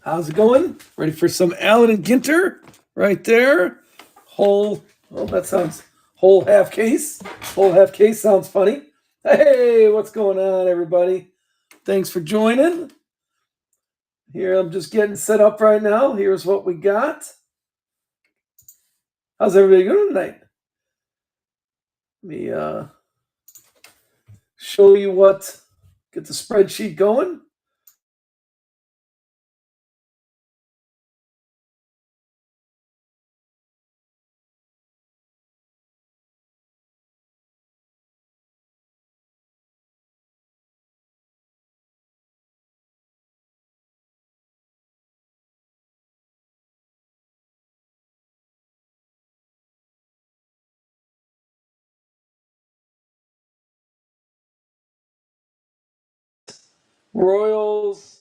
How's it going? Ready for some Allen and Ginter? Right there. Whole, oh, that sounds whole half case. Whole half case sounds funny. Hey, what's going on, everybody? Thanks for joining. Here, I'm just getting set up right now. Here's what we got. How's everybody doing tonight? Let me show you get the spreadsheet going. Royals,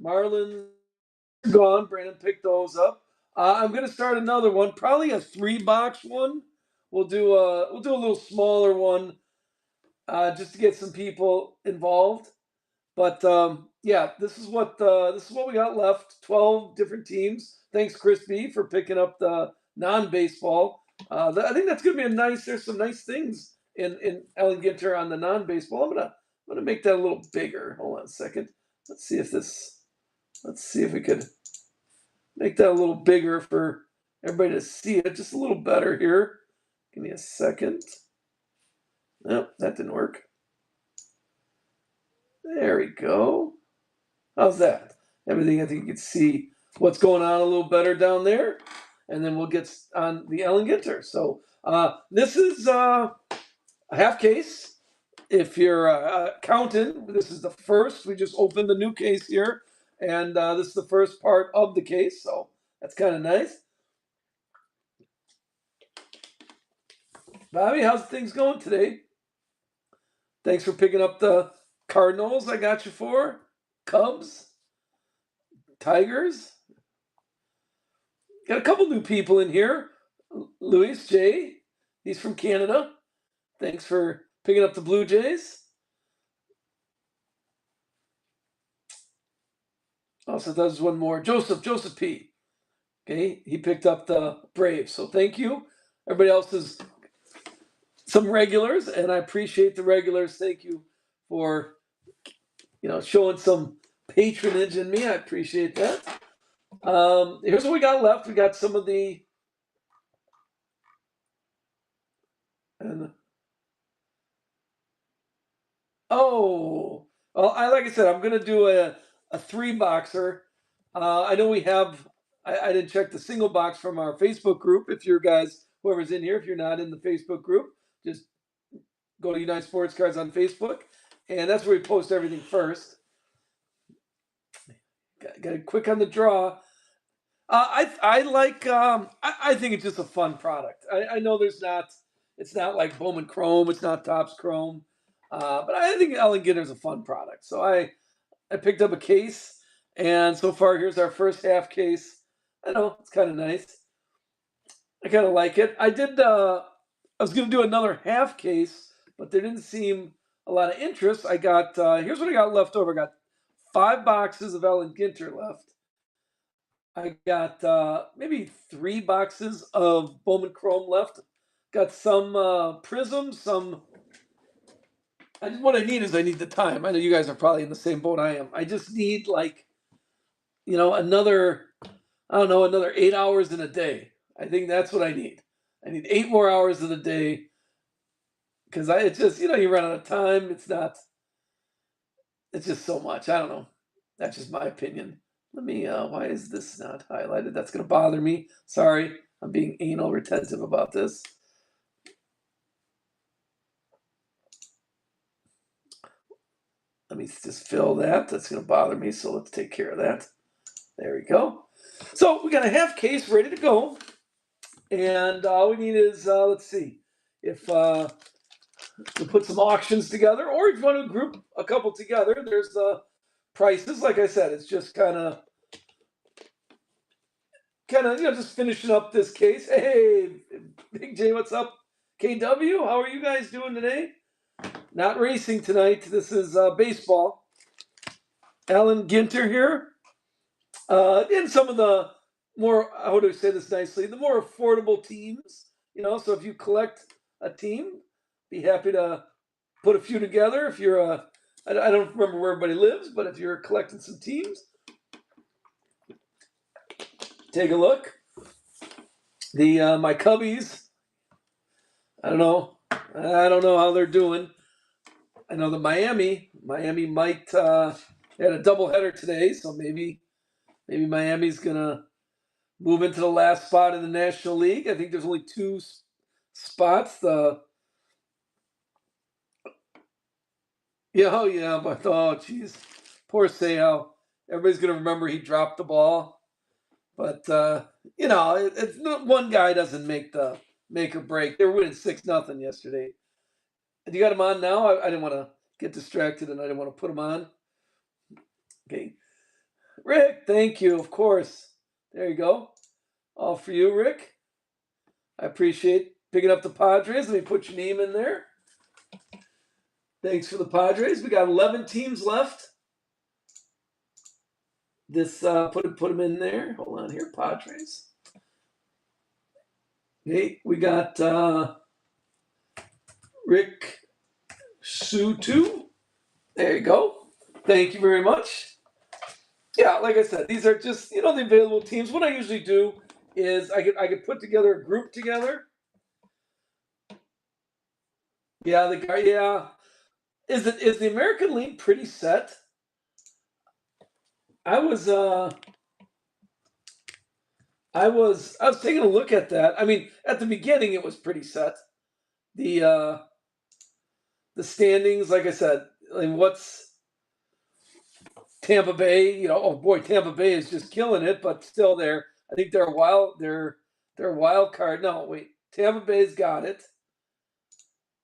Marlins, gone. Brandon picked those up. I'm gonna start another one, probably a 3-box one. We'll do a little smaller one, just to get some people involved. But yeah, this is what we got left. 12 different teams. Thanks, Chris B, for picking up the non-baseball. I think that's gonna be a nice. There's some nice things in Ellen Ginter on the non-baseball. I'm gonna make that a little bigger. Hold on a second. Let's see if we could make that a little bigger for everybody to see it just a little better here. Give me a second. Nope, that didn't work. There we go. How's that? Everything, I think you can see what's going on a little better down there. And then we'll get on the Ellen Ginter. So this is a half case. If you're counting, this is the first. We just opened the new case here. And this is the first part of the case. So that's kind of nice. Bobby, how's things going today? Thanks for picking up the Cardinals I got you for. Cubs. Tigers. Got a couple new people in here. Luis J. He's from Canada. Thanks for picking up the Blue Jays. Also, there's one more. Joseph P. Okay, he picked up the Braves. So thank you. Everybody else is some regulars, and I appreciate the regulars. Thank you for showing some patronage in me. I appreciate that. Here's what we got left. We got some of the well, like I said, I'm gonna do a 3-boxer. I know we have. I didn't check the single box from our Facebook group. If you're guys, whoever's in here, if you're not in the Facebook group, just go to United Sports Cards on Facebook, and that's where we post everything first. Got to quick on the draw. I like. I think it's just a fun product. I know it's not like Bowman Chrome. It's not Topps Chrome. But I think Ellen Ginter's a fun product. So I picked up a case, and so far here's our first half case. I know it's kind of nice. I kind of like it. I was going to do another half case, but there didn't seem a lot of interest. I got here's what I got left over. I got 5 boxes of Ellen Ginter left. I got maybe 3 boxes of Bowman Chrome left. Got some prisms, some. What I need is I need the time. I know you guys are probably in the same boat I am. I just need another 8 hours in a day. I think that's what I need. I need 8 more hours in a day because it's just you run out of time. It's just so much. I don't know. That's just my opinion. Let me. Why is this not highlighted? That's gonna bother me. Sorry, I'm being anal retentive about this. Let me just fill that. That's going to bother me, so let's take care of that. There we go. So we got a half case ready to go. And all we need is, let's see, if we put some auctions together, or if you want to group a couple together, there's prices. Like I said, it's just kind of, just finishing up this case. Hey, Big J, what's up? KW, how are you guys doing today? Not racing tonight. This is baseball. Ellen Ginter here. In some of the more, how do I say this nicely, the more affordable teams, so if you collect a team, be happy to put a few together. If you're I don't remember where everybody lives, but if you're collecting some teams, take a look. The my Cubbies, I don't know how they're doing. I know the Miami might had a doubleheader today, so maybe Miami's gonna move into the last spot in the National League. I think there's only two spots. Yeah, oh yeah, but oh geez, poor Seo. Everybody's gonna remember he dropped the ball, but it's not, one guy doesn't make the make or break. They were winning 6-0 yesterday. And you got him on now. I didn't want to get distracted, and I didn't want to put him on. Okay, Rick, thank you. Of course, there you go. All for you, Rick. I appreciate picking up the Padres. Let me put your name in there. Thanks for the Padres. We got 11 teams left. This put them in there. Hold on here, Padres. Okay, we got Rick Sutu. There you go. Thank you very much. Yeah, like I said, these are just the available teams. What I usually do is I could put together a group together. Yeah, the guy. Yeah, is the American League pretty set? I was taking a look at that. I mean, at the beginning it was pretty set. The the standings, like I said, like what's Tampa Bay? Oh boy, Tampa Bay is just killing it, but still, I think they're a wild. They're a wild card. No, wait, Tampa Bay's got it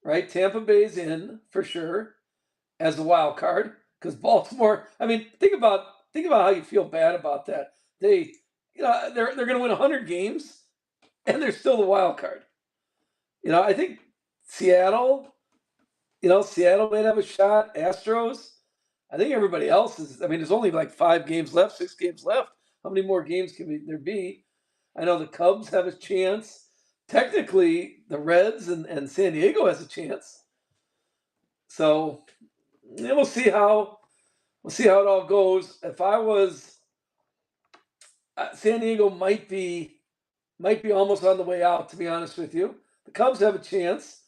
right. Tampa Bay's in for sure as a wild card because Baltimore. I mean, think about how you feel bad about that. They're going to win 100 games and they're still the wild card. I think Seattle. Seattle might have a shot. Astros. I think everybody else is. I mean, there's only like 5 games left, 6 games left. How many more games can there be? I know the Cubs have a chance. Technically, the Reds and San Diego has a chance. So we'll see how it all goes. If I was San Diego, might be almost on the way out. To be honest with you, the Cubs have a chance.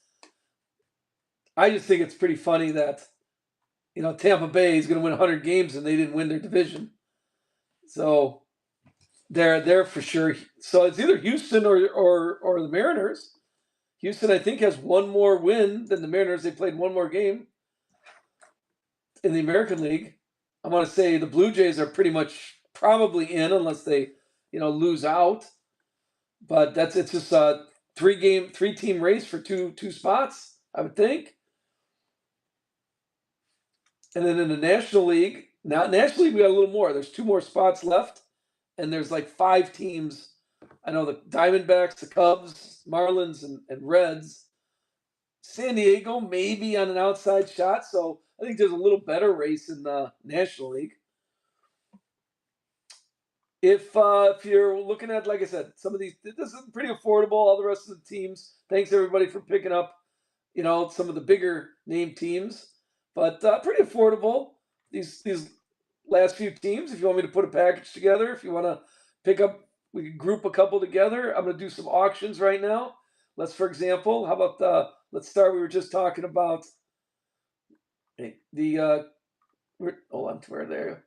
I just think it's pretty funny that Tampa Bay is going to win 100 games and they didn't win their division. So they're for sure. So it's either Houston or the Mariners. Houston, I think, has one more win than the Mariners. They played one more game in the American League. I want to say the Blue Jays are pretty much probably in unless they, lose out. But it's just a 3-team race for two spots, I would think. And then in the National League, we got a little more. There's 2 more spots left, and there's like 5 teams. I know the Diamondbacks, the Cubs, Marlins, and Reds. San Diego maybe on an outside shot, so I think there's a little better race in the National League. If you're looking at, like I said, some of these, this is pretty affordable. All the rest of the teams. Thanks everybody for picking up, some of the bigger name teams, but pretty affordable. These last few teams. If you want me to put a package together, if you want to pick up, we can group a couple together. I'm going to do some auctions right now. For example, how about let's start. We were just talking about the hold on to where there.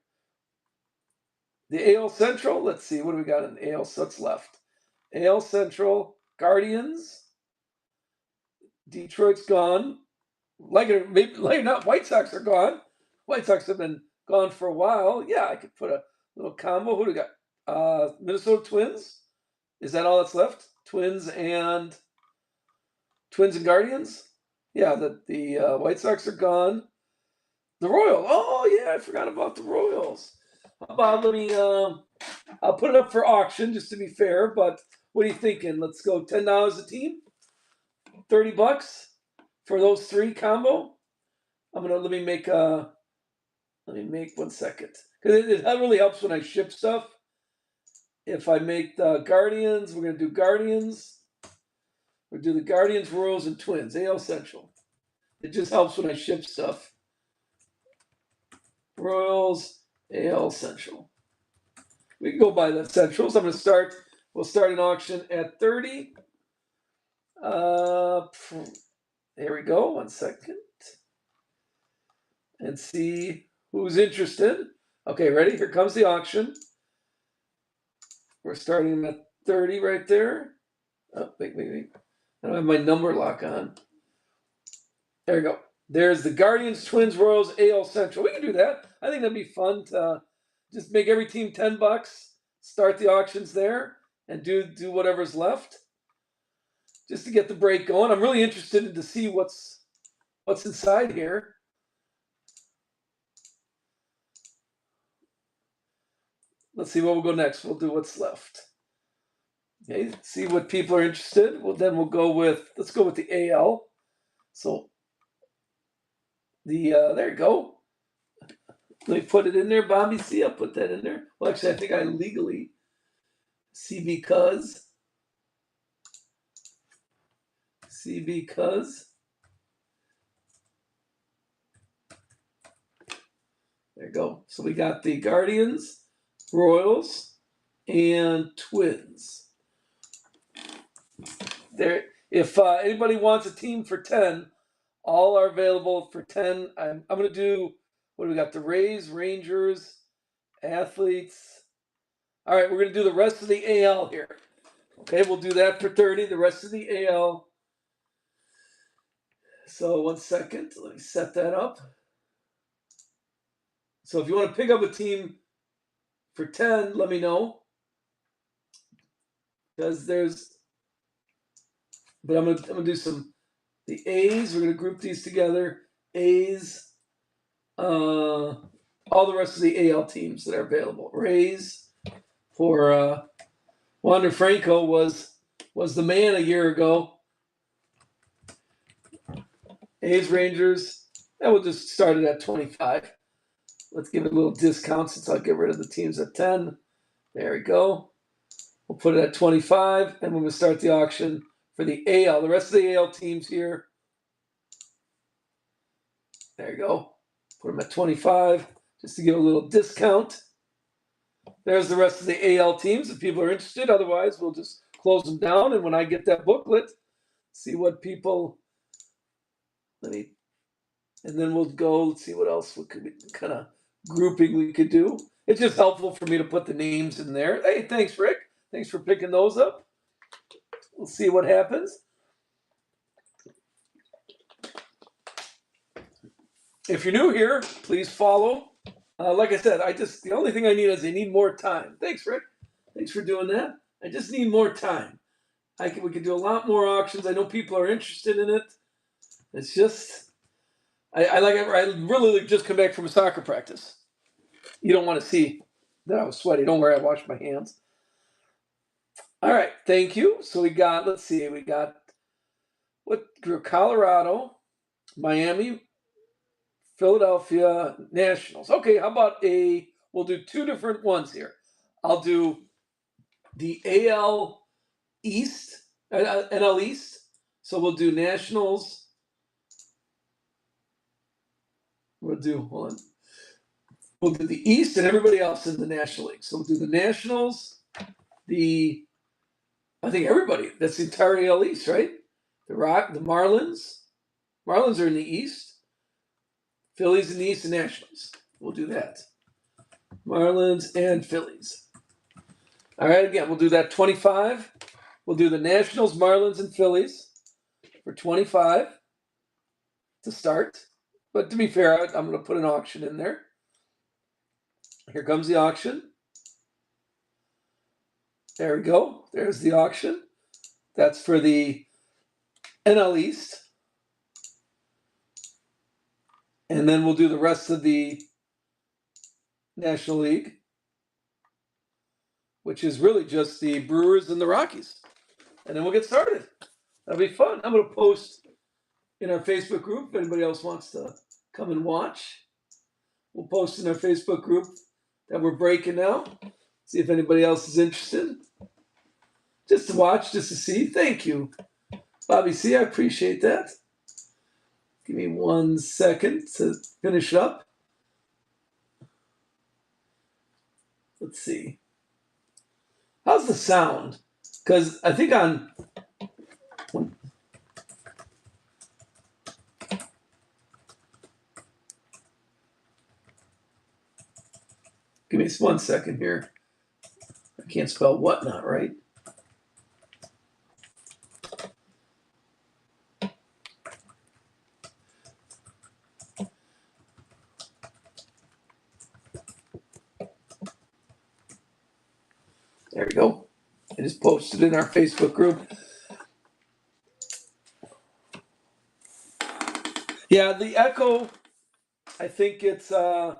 The AL Central. Let's see what do we got in AL. So what's left? AL Central, Guardians. Detroit's gone. Like it, maybe like not. White Sox are gone. White Sox have been gone for a while. Yeah, I could put a little combo. Who do we got? Minnesota Twins. Is that all that's left? Twins and Guardians. Yeah, the White Sox are gone. The Royals. Oh yeah, I forgot about the Royals. How about let me? I'll put it up for auction just to be fair. But what are you thinking? Let's go $10 a team. $30 for those 3 combo. Let me make 1 second because it really helps when I ship stuff. if I make the Guardians, we're going to do Guardians. We'll do the Guardians, Royals, and Twins, AL Central. It just helps when I ship stuff. Royals, AL Central. We can go by the Centrals. I'm going to start. We'll start an auction at 30. There we go. 1 second. And see who's interested. Okay, ready? Here comes the auction. We're starting at 30 right there. Oh, wait. I don't have my number lock on. There we go. There's the Guardians, Twins, Royals, AL Central. We can do that. I think that'd be fun to just make every team $10, start the auctions there, and do whatever's left, just to get the break going. I'm really interested to see what's inside here. Let's see what we'll go next. We'll do what's left. Okay, see what people are interested. Well, then let's go with the AL. So there you go. Let me put it in there, Bobby. See, I'll put that in there. Well, actually, I think I legally see because. There you go. So we got the Guardians, Royals, and Twins. There. If anybody wants a team for 10, all are available for 10. I'm going to do, what do we got? The Rays, Rangers, Athletes. All right, we're going to do the rest of the AL here. Okay, we'll do that for 30, the rest of the AL. So 1 second, let me set that up. So if you want to pick up a team for 10, let me know. Because but I'm gonna do the A's. We're gonna group these together. A's, all the rest of the AL teams that are available. Rays for Wander Franco was the man a year ago. A's, Rangers, and we'll just start it at 25. Let's give it a little discount since I'll get rid of the teams at 10. There we go. We'll put it at 25, and we're going to start the auction for the AL. The rest of the AL teams here. There you go. Put them at 25 just to give a little discount. There's the rest of the AL teams if people are interested. Otherwise, we'll just close them down, and when I get that booklet, see what people. And then we'll go. Let's see what else kind of grouping we could do. It's just helpful for me to put the names in there. Hey, thanks, Rick. Thanks for picking those up. We'll see what happens. If you're new here, please follow. Like I said, the only thing I need is I need more time. Thanks, Rick. Thanks for doing that. I just need more time. We could do a lot more auctions. I know people are interested in it. It's just, I really just come back from a soccer practice. You don't want to see that I was sweaty. Don't worry, I washed my hands. All right, thank you. So we got what drew Colorado, Miami, Philadelphia, Nationals. Okay, how about we'll do two different ones here. I'll do the AL East, NL East. So we'll do Nationals. We'll do the East and everybody else in the National League. So we'll do the Nationals, I think everybody. That's the entire AL East, right? The Marlins. Marlins are in the East. Phillies in the East and Nationals. We'll do that. Marlins and Phillies. All right, again, we'll do that 25. We'll do the Nationals, Marlins, and Phillies for 25 to start. But to be fair, I'm going to put an auction in there. Here comes the auction. There we go. There's the auction. That's for the NL East. And then we'll do the rest of the National League, which is really just the Brewers and the Rockies. And then we'll get started. That'll be fun. I'm going to post in our Facebook group if anybody else wants to come and watch. We'll post in our Facebook group that we're breaking now. See if anybody else is interested. Just to watch, just to see. Thank you, Bobby C. I appreciate that. Give me 1 second to finish up. Let's see. How's the sound? Because I think on. Give me 1 second here. I can't spell whatnot, right? There we go. I just posted in our Facebook group. Yeah, the Echo. I think it's I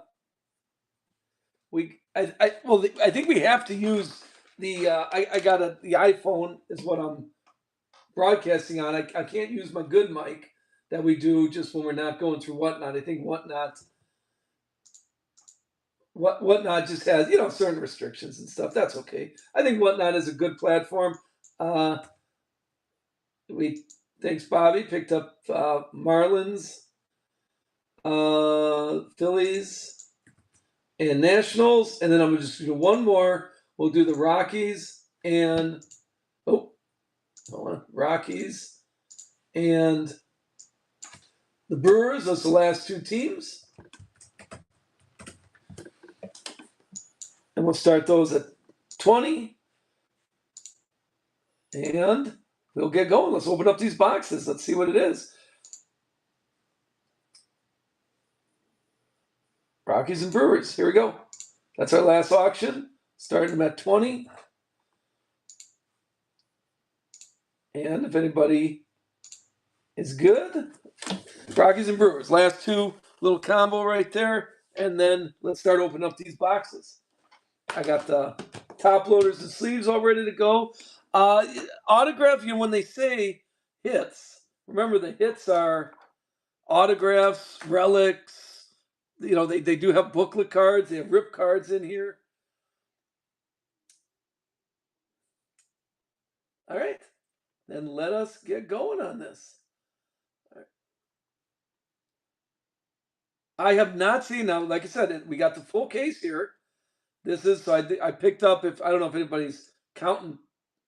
think we have to use the I got the iPhone is what I'm broadcasting on. I can't use my good mic that we do just when we're not going through Whatnot. I think Whatnot just has certain restrictions and stuff. That's okay. I think Whatnot is a good platform. We Thanks Bobby picked up Marlins, Phillies, and Nationals, and then I'm just do one more. We'll do the Rockies and Rockies and the Brewers. Those are the last two teams, and we'll start those at 20, and we'll get going. Let's open up these boxes. Let's see what it is. Rockies and Brewers. Here we go. That's our last auction. Starting them at 20. And if anybody is good, Rockies and Brewers. Last two, little combo right there. And then let's start opening up these boxes. I got the top loaders and sleeves all ready to go. Autograph, when they say hits, remember the hits are autographs, relics. They do have booklet cards. They have rip cards in here. All right. Then let us get going on this. Right. I have not seen, now, like I said, we got the full case here. This is, so I picked up, I don't know if anybody's counting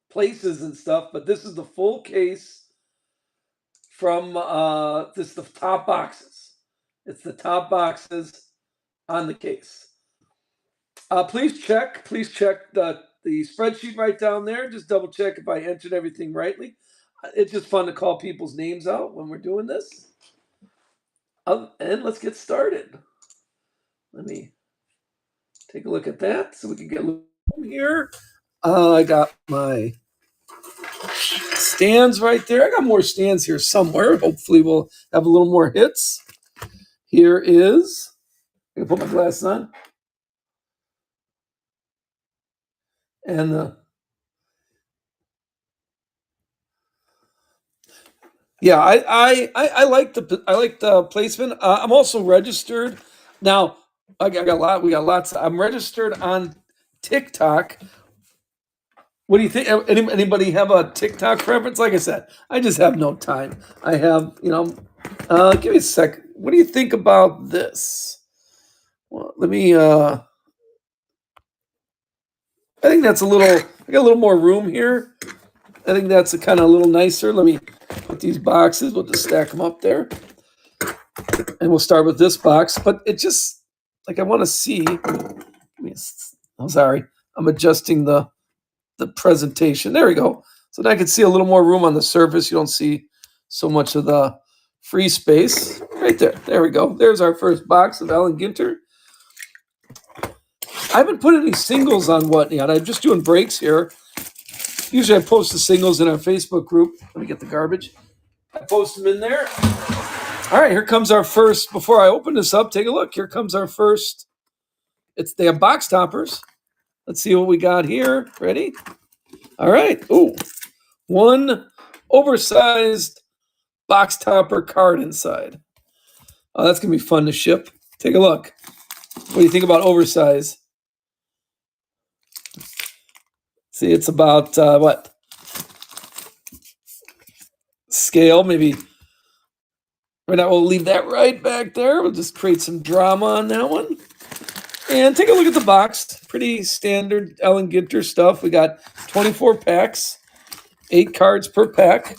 places and stuff, but this is the full case from, this is the top boxes. It's the top boxes on the case. Please check the spreadsheet right down there. Just double check if I entered everything rightly. It's just fun to call people's names out when we're doing this. And let's get started. Let me take a look at that so we can get a little here. I got my stands right there. I got more stands here somewhere. Hopefully we'll have a little more hits. Here is, I'm going to put my glasses on. And yeah, I like the placement. I'm also registered now. We got lots. I'm registered on TikTok. What do you think? Anybody have a TikTok preference? Like I said, I just have no time. I have, give me a sec. What do you think about this? Well, let me. I think that's I got a little more room here. I think that's a little nicer. Let me put these boxes. We'll just stack them up there, and we'll start with this box. But it just I want to see. I'm sorry. I'm adjusting the presentation. There we go. So now I can see a little more room on the surface. You don't see so much of the free space right there. There we go. There's our first box of Allen Ginter. I haven't put any singles on Whatnot. I'm just doing breaks here. Usually I post the singles in our Facebook group. Let me get the garbage. I post them in there. All right, here comes our first. Before I open this up, take a look. Here comes our first. They have box toppers. Let's see what we got here. Ready? All right. Ooh, one oversized box topper card inside. Oh, that's going to be fun to ship. Take a look. What do you think about oversize? See, it's about what scale? Maybe. Right now, we'll leave that right back there. We'll just create some drama on that one. And take a look at the box. Pretty standard Ellen Ginter stuff. We got 24 packs, 8 cards per pack.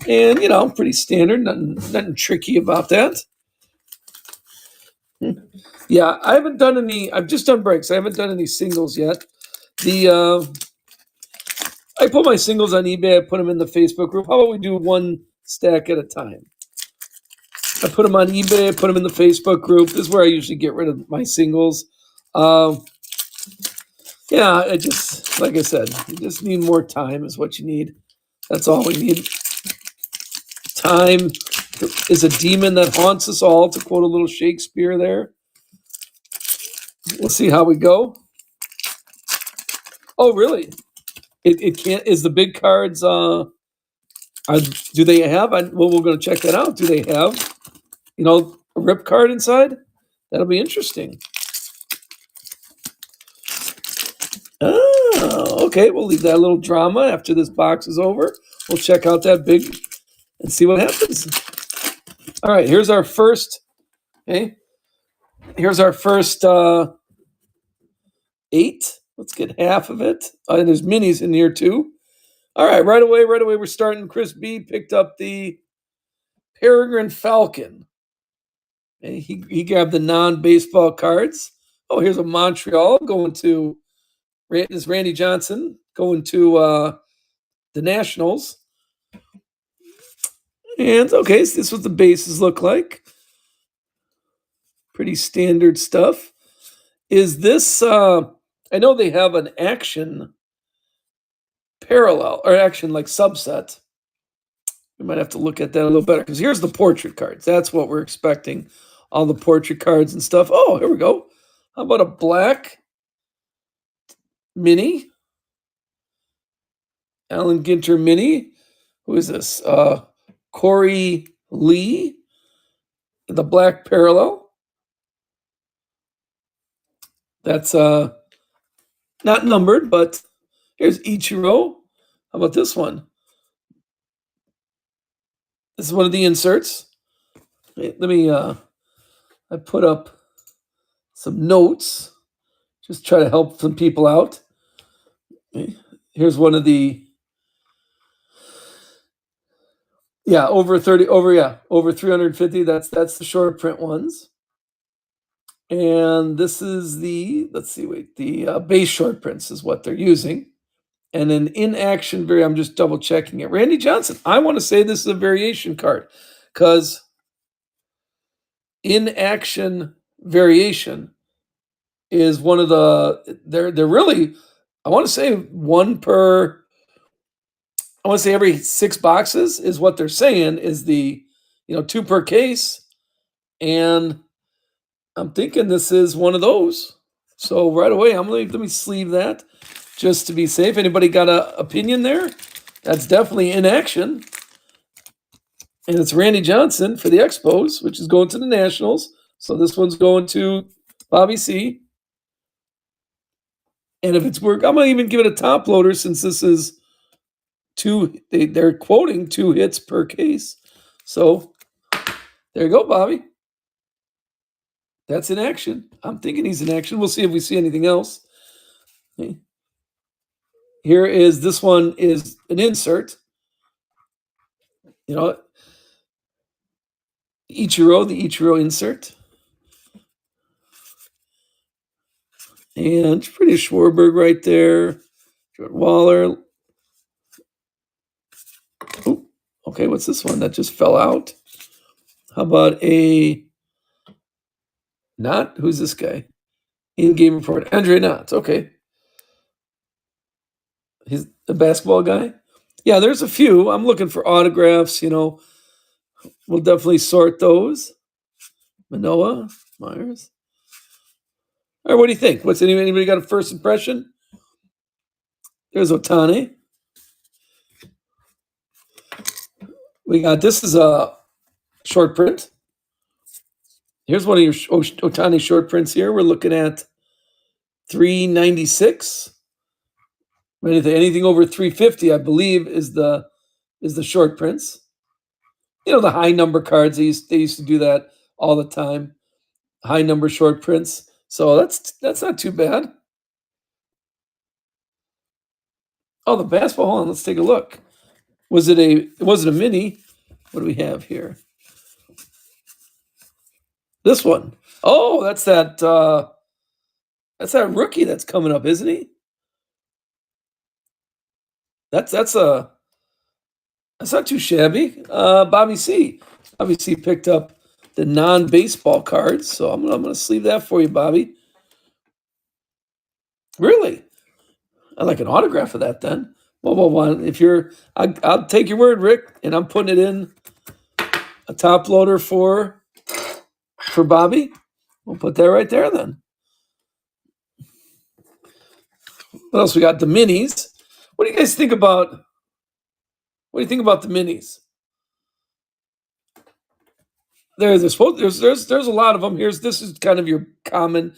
And, pretty standard. Nothing tricky about that. Yeah, I haven't done any. I've just done breaks. I haven't done any singles yet. I put my singles on eBay. I put them in the Facebook group. How about we do one stack at a time? I put them on eBay. I put them in the Facebook group. This is where I usually get rid of my singles. Yeah, like I said, you just need more time is what you need. That's all we need. Time is a demon that haunts us all, to quote a little Shakespeare there. We'll see how we go. Oh, really? It can't. Is the big cards? Do they have? Well, we're going to check that out. Do they have, a rip card inside? That'll be interesting. Oh, okay. We'll leave that little drama after this box is over. We'll check out that big and see what happens. All right. Here's our first. Okay. Here's our first 8. Let's get half of it. And there's minis in here too. All right, right away, we're starting. Chris B picked up the Peregrine Falcon. And he grabbed the non-baseball cards. Oh, here's a Montreal going to Randy Johnson going to the Nationals. And okay, so this is what the bases look like. Pretty standard stuff. Is this? I know they have an action parallel or action like subset. We might have to look at that a little better, because here's the portrait cards. That's what we're expecting. All the portrait cards and stuff. Oh, here we go. How about a black mini? Ellen Ginter mini. Who is this? Corey Lee. The black parallel. That's not numbered, but here's Ichiro. How about this one? This is one of the inserts. Let me, I put up some notes. Just try to help some people out. Here's one of the, over 350. That's the short print ones. And this is the base short prints is what they're using. And an in-action I'm just double checking it. Randy Johnson. I want to say this is a variation card, because in-action variation is one of the, they're really, I want to say every 6 boxes is what they're saying is the, 2 per case. And I'm thinking this is one of those. So right away, let me sleeve that just to be safe. Anybody got an opinion there? That's definitely in action. And it's Randy Johnson for the Expos, which is going to the Nationals. So this one's going to Bobby C. And if it's work, I'm going to even give it a top loader, since this is 2. They're quoting 2 hits per case. So there you go, Bobby. That's in action. I'm thinking he's in action. We'll see if we see anything else. Okay. This one is an insert. Ichiro, the Ichiro insert. And pretty Schwarberg right there. Jordan Waller. Oh, okay, what's this one that just fell out? How about who's this guy? In-game report. Andre Knott. Okay. He's a basketball guy. Yeah, there's a few. I'm looking for autographs, We'll definitely sort those. Manoa, Myers. All right, what do you think? Anybody got a first impression? There's Otani. This is a short print. Here's one of your Otani short prints here. We're looking at 396. Anything over 350, I believe, is the short prints. The high number cards. They used to do that all the time. High number short prints. So that's not too bad. Oh, the basketball. Hold on, let's take a look. It wasn't a mini. What do we have here? This one. Oh, that's that rookie that's coming up, isn't he? That's not too shabby. Bobby C. Bobby C picked up the non-baseball cards, so I'm gonna sleeve that for you, Bobby. Really? I like an autograph of that then. Well, if I'll take your word, Rick, and I'm putting it in a top loader for Bobby. We'll put that right there then. What else we got? The minis. What do you guys think about? What do you think about the minis? There's a lot of them. This is kind of your common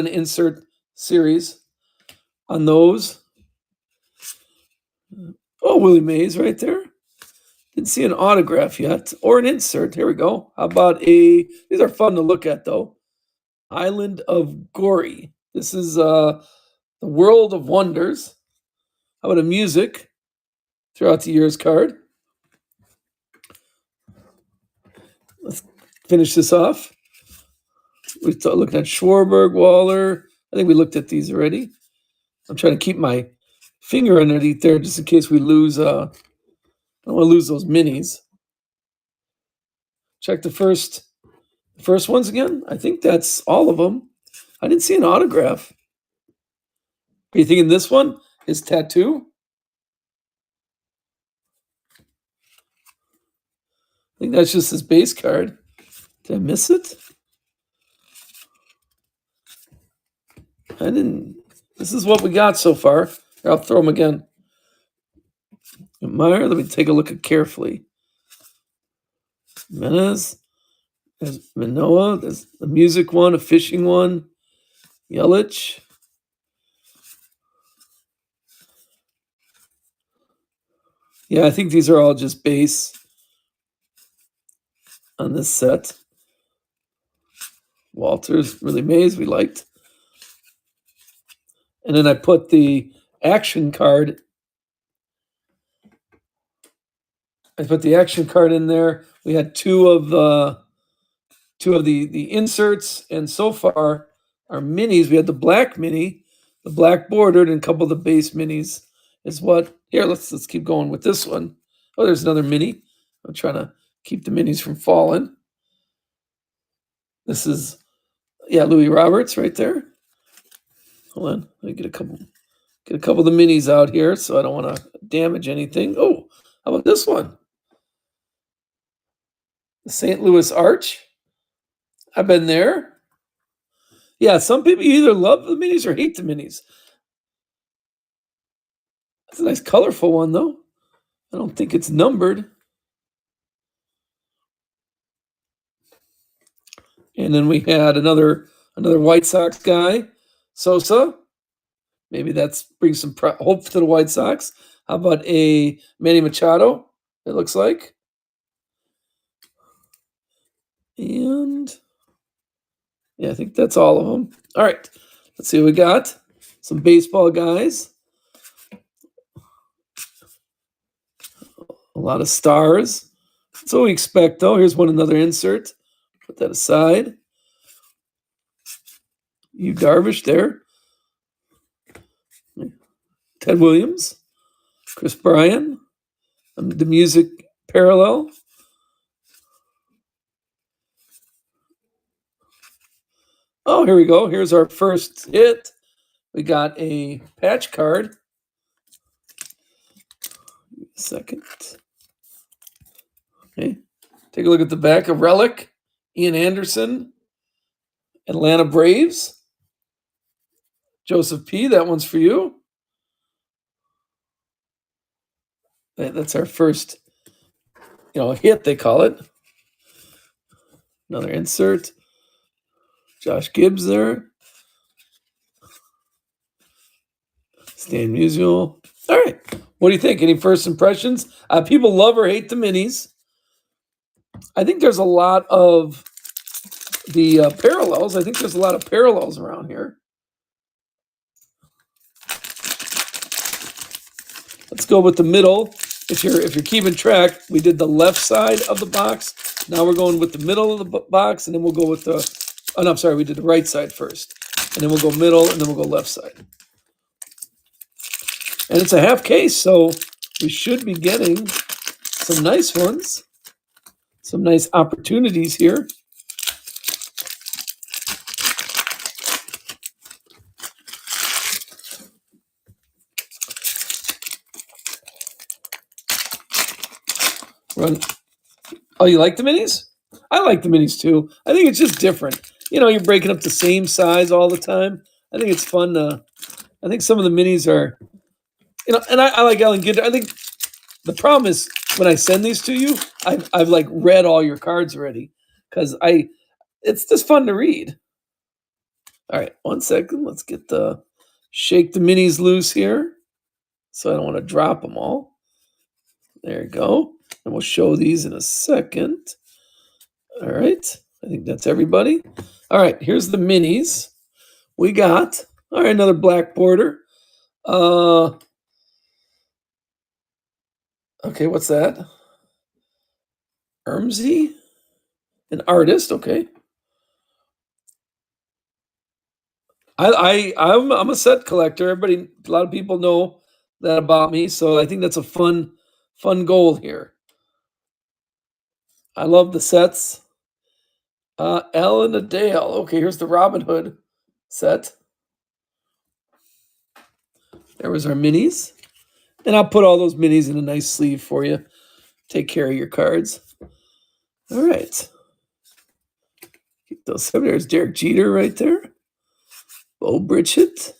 insert series on those. Oh, Willie Mays right there. Didn't see an autograph yet or an insert. Here we go. How about these are fun to look at though. Island of Gory. This is the World of Wonders. How about a music throughout the years card? Let's finish this off. We're looking at Schwarberg, Waller. I think we looked at these already. I'm trying to keep my finger underneath there just in case we lose. I don't want to lose those minis. Check the first ones again. I think that's all of them. I didn't see an autograph. Are you thinking this one is tattoo? I think that's just his base card. Did I miss it? I didn't. This is what we got so far. Here, I'll throw them again. Meyer, let me take a look at carefully. Menez, there's Manoa, there's the music one, a fishing one, Yelich. Yeah, I think these are all just base on this set. Walters, really Mays, we liked. And then I put the action card. I put the action card in there. We had two of the inserts, and so far our minis. We had the black mini, the black bordered, and a couple of the base minis is what. Here, let's keep going with this one. Oh, there's another mini. I'm trying to keep the minis from falling. This is Louis Roberts right there. Hold on, let me get a couple of the minis out here, so I don't want to damage anything. Oh, how about this one? The St. Louis Arch. I've been there. Yeah, some people either love the minis or hate the minis. It's a nice colorful one though. I don't think it's numbered. And then we had another White Sox guy, Sosa. Maybe that's brings some hope to the White Sox. How about a Manny Machado? It looks like. And yeah, I think that's all of them. All right, let's see what we got. Some baseball guys. A lot of stars. That's what we expect, though. Here's another insert. Put that aside. Yu Darvish there. Ted Williams. Chris Bryan. The music parallel. Oh, here we go. Here's our first hit. We got a patch card. Second. Okay. Take a look at the back of Relic. Ian Anderson. Atlanta Braves. Joseph P., that one's for you. That's our first, hit, they call it. Another insert. Josh Gibbs there. Stand Musial. All right. What do you think? Any first impressions? People love or hate the minis. I think there's a lot of the parallels. I think there's a lot of parallels around here. Let's go with the middle. If you're keeping track, we did the left side of the box. Now we're going with the middle of the box, and then we'll go with the. Oh no, I'm sorry. We did the right side first, and then we'll go middle, and then we'll go left side. And it's a half case, so we should be getting some nice ones, some nice opportunities here. Run. Oh, you like the minis? I like the minis too. I think it's just different. You're breaking up the same size all the time. I think it's fun. I think some of the minis are, and I like Ellen Ginder. I think the problem is when I send these to you, I've like read all your cards already because it's just fun to read. All right, 1 second. Let's shake the minis loose here. So I don't want to drop them all. There you go. And we'll show these in a second. All right. I think that's everybody. All right. Here's the minis. We got, all right, another black border. Okay, what's that? Ermsey? An artist, okay. I'm a set collector. A lot of people know that about me, so I think that's a fun goal here. I love the sets. Ellen Adale. Okay, here's the Robin Hood set. There was our minis. And I'll put all those minis in a nice sleeve for you. Take care of your cards. All right. Keep those. There's Derek Jeter right there. Bo Bridget.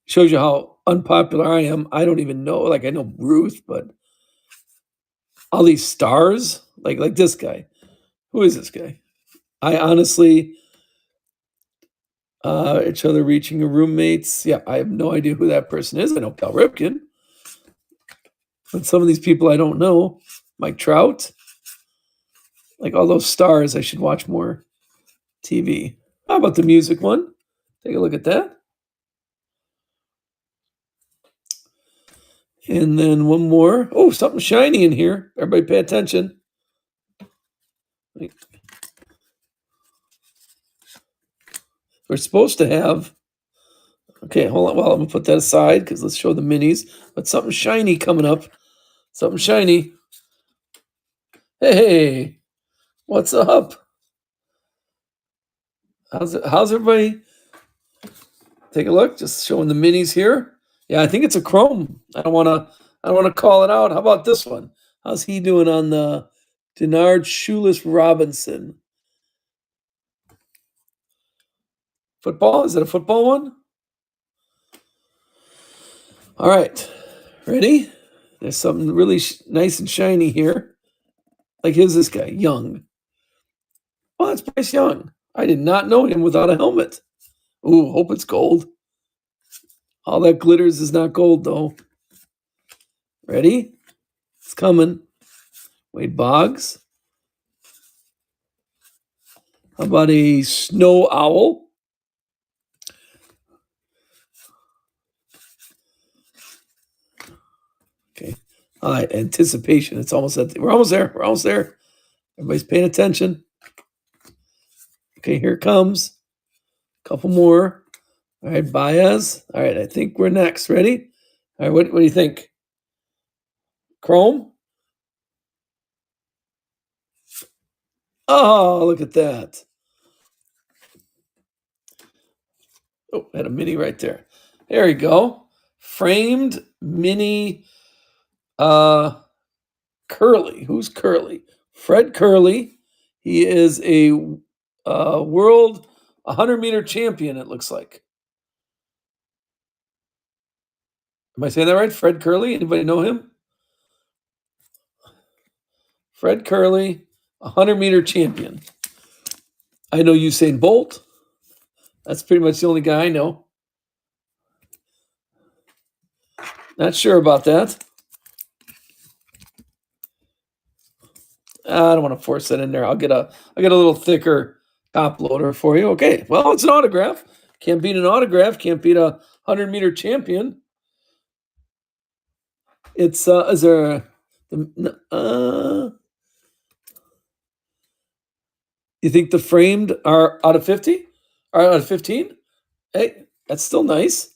Shows you how unpopular I am. I don't even know. Like I know Ruth, but all these stars, like this guy. Who is this guy? I honestly, each other reaching your roommates. Yeah, I have no idea who that person is. I know Cal Ripken. But some of these people I don't know. Mike Trout. Like all those stars, I should watch more TV. How about the music one? Take a look at that. And then one more. Oh, something shiny in here. Everybody pay attention. We're supposed to have. Okay, hold on. Well, I'm going to put that aside because let's show the minis. But something shiny coming up. Something shiny. Hey, what's up? How's everybody? Take a look. Just showing the minis here. Yeah, I think it's a chrome. I don't want to call it out. How about this one? How's he doing on the Denard Shoeless Robinson? Football? Is it a football one? All right. Ready? There's something really nice and shiny here. Like, here's this guy, Young. Oh, that's Bryce Young. I did not know him without a helmet. Ooh, hope it's gold. All that glitters is not gold, though. Ready? It's coming. Wade Boggs. How about a snow owl? Okay. All right, anticipation. It's almost we're almost there. We're almost there. Everybody's paying attention. Okay, here it comes. A couple more. All right, Baez. All right, I think we're next. Ready? All right, what do you think? Chrome? Oh, look at that. Oh, I had a mini right there. There you go. Framed mini Curly. Who's Curly? Fred Curly. He is a world 100-meter champion, it looks like. Am I saying that right? Fred Curly? Anybody know him? Fred Curly, 100-meter champion. I know Usain Bolt. That's pretty much the only guy I know. Not sure about that. I don't want to force that in there. I'll get a little thicker top loader for you. Okay. Well, it's an autograph. Can't beat an autograph. Can't beat a 100-meter champion. It's is there you think the framed are out of 50? Are out of 15? Hey, that's still nice.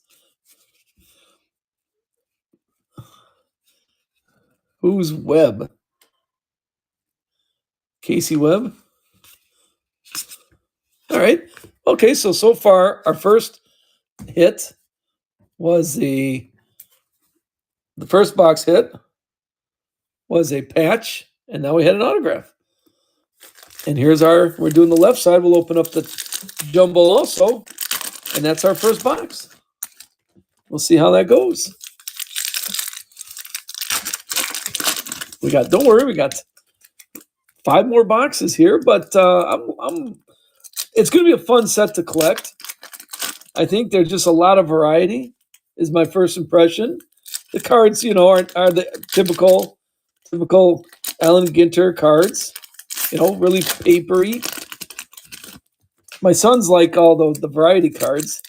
Who's Webb? Casey Webb. All right. Okay, so far our first hit was the first box hit was a patch, and now we had an autograph. And we're doing the left side. We'll open up the jumbo also, and that's our first box. We'll see how that goes. Don't worry, we got 5 more boxes here, but it's going to be a fun set to collect. I think there's just a lot of variety, is my first impression. The cards, are the typical Allen Ginter cards, really papery. My sons like all the variety cards.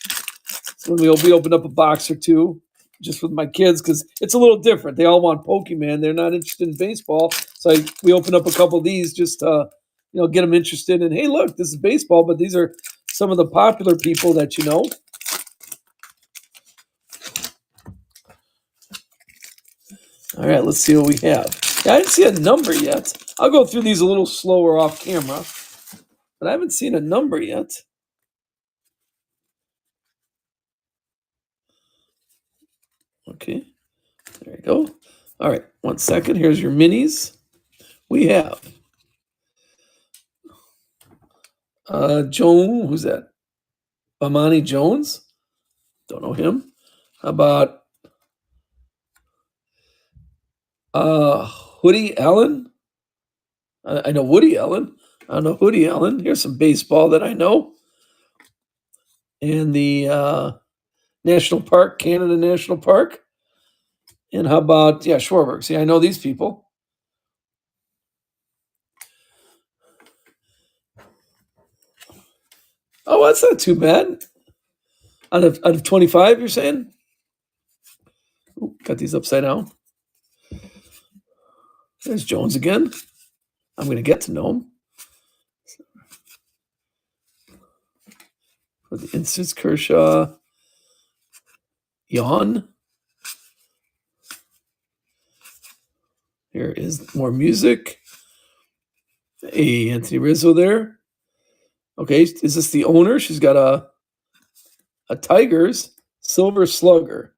So we opened up a box or two just with my kids because it's a little different. They all want Pokemon. They're not interested in baseball. So we opened up a couple of these just to, get them interested in, hey, look, this is baseball, but these are some of the popular people that you know. All right, let's see what we have. Yeah, I didn't see a number yet. I'll go through these a little slower off camera, but I haven't seen a number yet. Okay, there you go. All right, 1 second. Here's your minis. We have Joan, who's that? Amani Jones. Don't know him. How about Woody Allen? I know Woody Allen. I don't know Woody Allen. Here's some baseball that I know. And the National Park, Canada National Park. And how about, Schwarberg. See, I know these people. Oh, that's not too bad. Out of 25, you're saying? Ooh, got these upside down. There's Jones again. I'm going to get to know him. For the instance, Kershaw. Yawn. Here is more music. Hey, Anthony Rizzo there. Okay, is this the owner? She's got a Tigers Silver Slugger.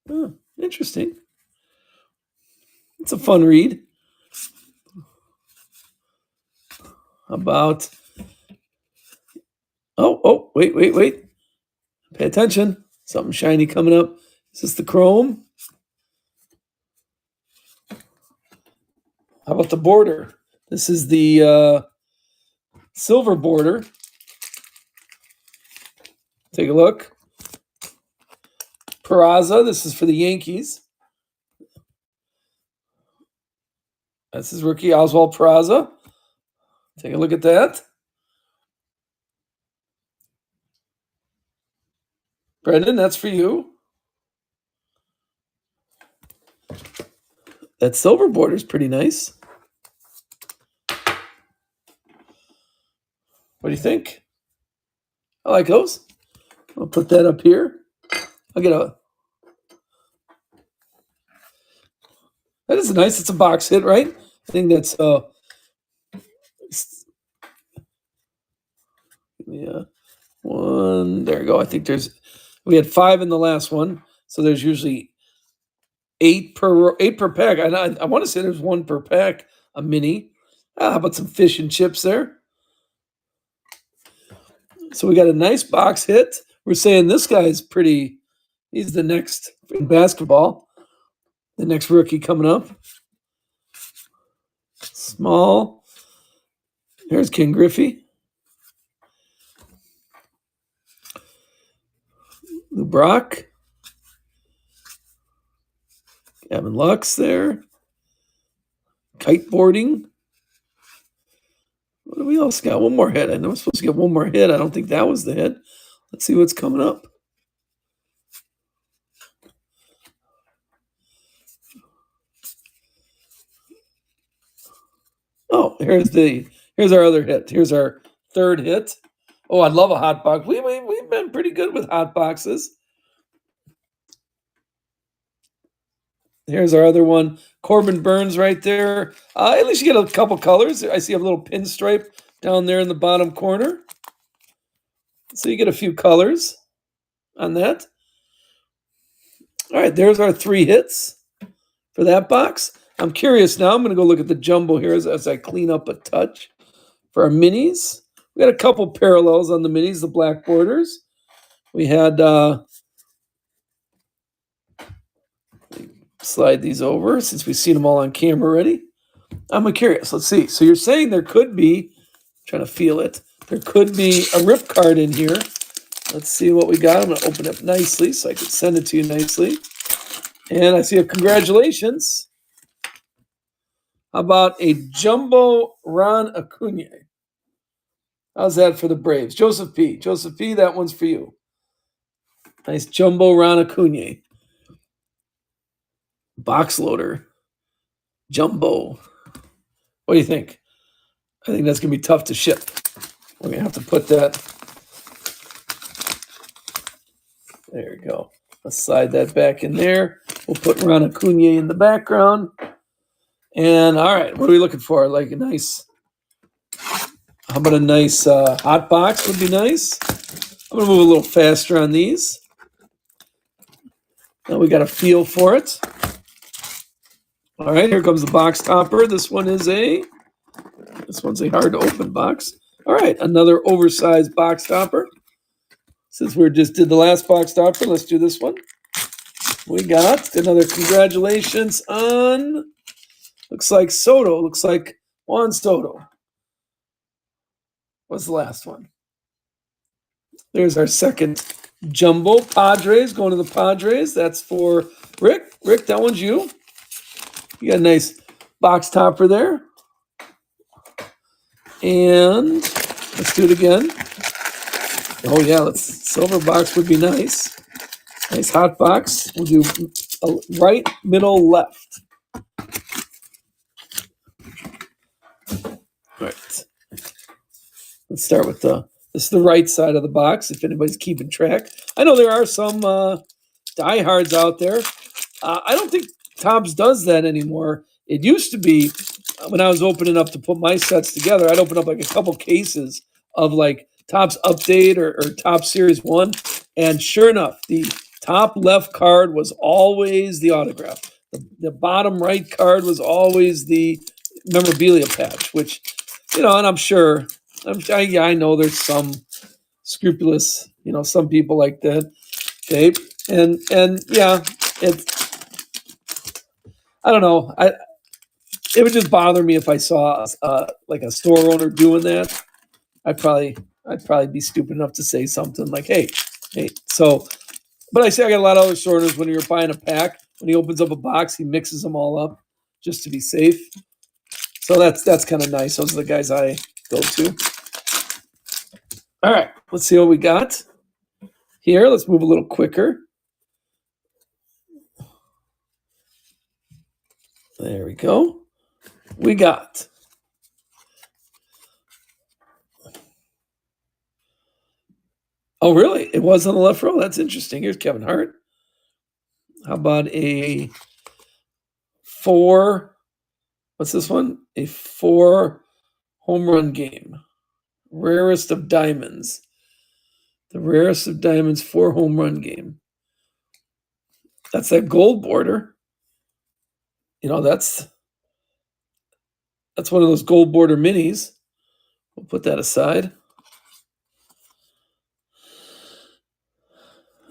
Oh, interesting. It's a fun read. About wait. Pay attention. Something shiny coming up. Is this the chrome? How about the border? This is the silver border. Take a look. Peraza, this is for the Yankees. That's his rookie, Oswald Peraza. Take a look at that. Brendan, that's for you. That silver border is pretty nice. What do you think? I like those. I'll put that up here. That is nice. It's a box hit, right? I think that's one. There you go. I think we had 5 in the last one, so there's usually 8 per pack. I want to say there's 1 per pack. A mini. How about some fish and chips there? So we got a nice box hit. We're saying this guy's pretty. He's the next in basketball. The next rookie coming up. Small. There's King Griffey. Lou Brock. Gavin Lux there. Kiteboarding. What do we else got? One more hit. I know we're supposed to get one more hit. I don't think that was the hit. Let's see what's coming up. Oh, here's our other hit. Here's our third hit. Oh, I love a hot box. We've been pretty good with hot boxes. Here's our other one. Corbin Burns right there. At least you get a couple colors. I see a little pinstripe down there in the bottom corner. So you get a few colors on that. All right, there's our 3 hits for that box. I'm curious now. I'm going to go look at the jumbo here as I clean up a touch for our minis. We got a couple parallels on the minis, the black borders. We had slide these over since we've seen them all on camera already. I'm curious. Let's see. So you're saying there could be, trying to feel it, there could be a rip card in here. Let's see what we got. I'm going to open it up nicely so I can send it to you nicely. And I see a congratulations. How about a jumbo Ron Acuna? How's that for the Braves? Joseph P. Joseph P., that one's for you. Nice jumbo Ron Acuna. Box loader. Jumbo. What do you think? I think that's going to be tough to ship. We're going to have to put that. There we go. Let's slide that back in there. We'll put Ron Acuna in the background. And all right, what are we looking for? Like a nice, how about a nice hot box would be nice. I'm going to move a little faster on these. Now we got a feel for it. All right, here comes the box topper. This one's a hard to open box. All right, another oversized box topper. Since we just did the last box topper, let's do this one. We got another congratulations on, looks like Soto. Looks like Juan Soto. What's the last one? There's our second jumbo. Padres, going to the Padres. That's for Rick. Rick, that one's you. You got a nice box topper there. And let's do it again. Oh yeah, silver box would be nice. Nice hot box. We'll do right, middle, left. All right. Let's start with this is the right side of the box, if anybody's keeping track. I know there are some diehards out there. I don't think Topps does that anymore. It used to be when I was opening up to put my sets together, I'd open up like a couple cases of like Topps Update or Topps Series 1. And sure enough, the top left card was always the autograph. The bottom right card was always the memorabilia patch, which, and I'm sure, I know there's some scrupulous, some people like that. Okay. And yeah, I don't know. It would just bother me if I saw like a store owner doing that. I'd probably be stupid enough to say something like, hey. So, but I say I got a lot of other store owners when you're buying a pack, when he opens up a box, he mixes them all up just to be safe. So that's kind of nice. Those are the guys I go to. All right, let's see what we got here. Let's move a little quicker. There we go. We got oh, really? It was on the left row? That's interesting. Here's Kevin Hart. How about a 4? What's this one? A 4 home run game. Rarest of diamonds. The rarest of diamonds 4 home run game. That's that gold border. That's one of those gold border minis. We'll put that aside.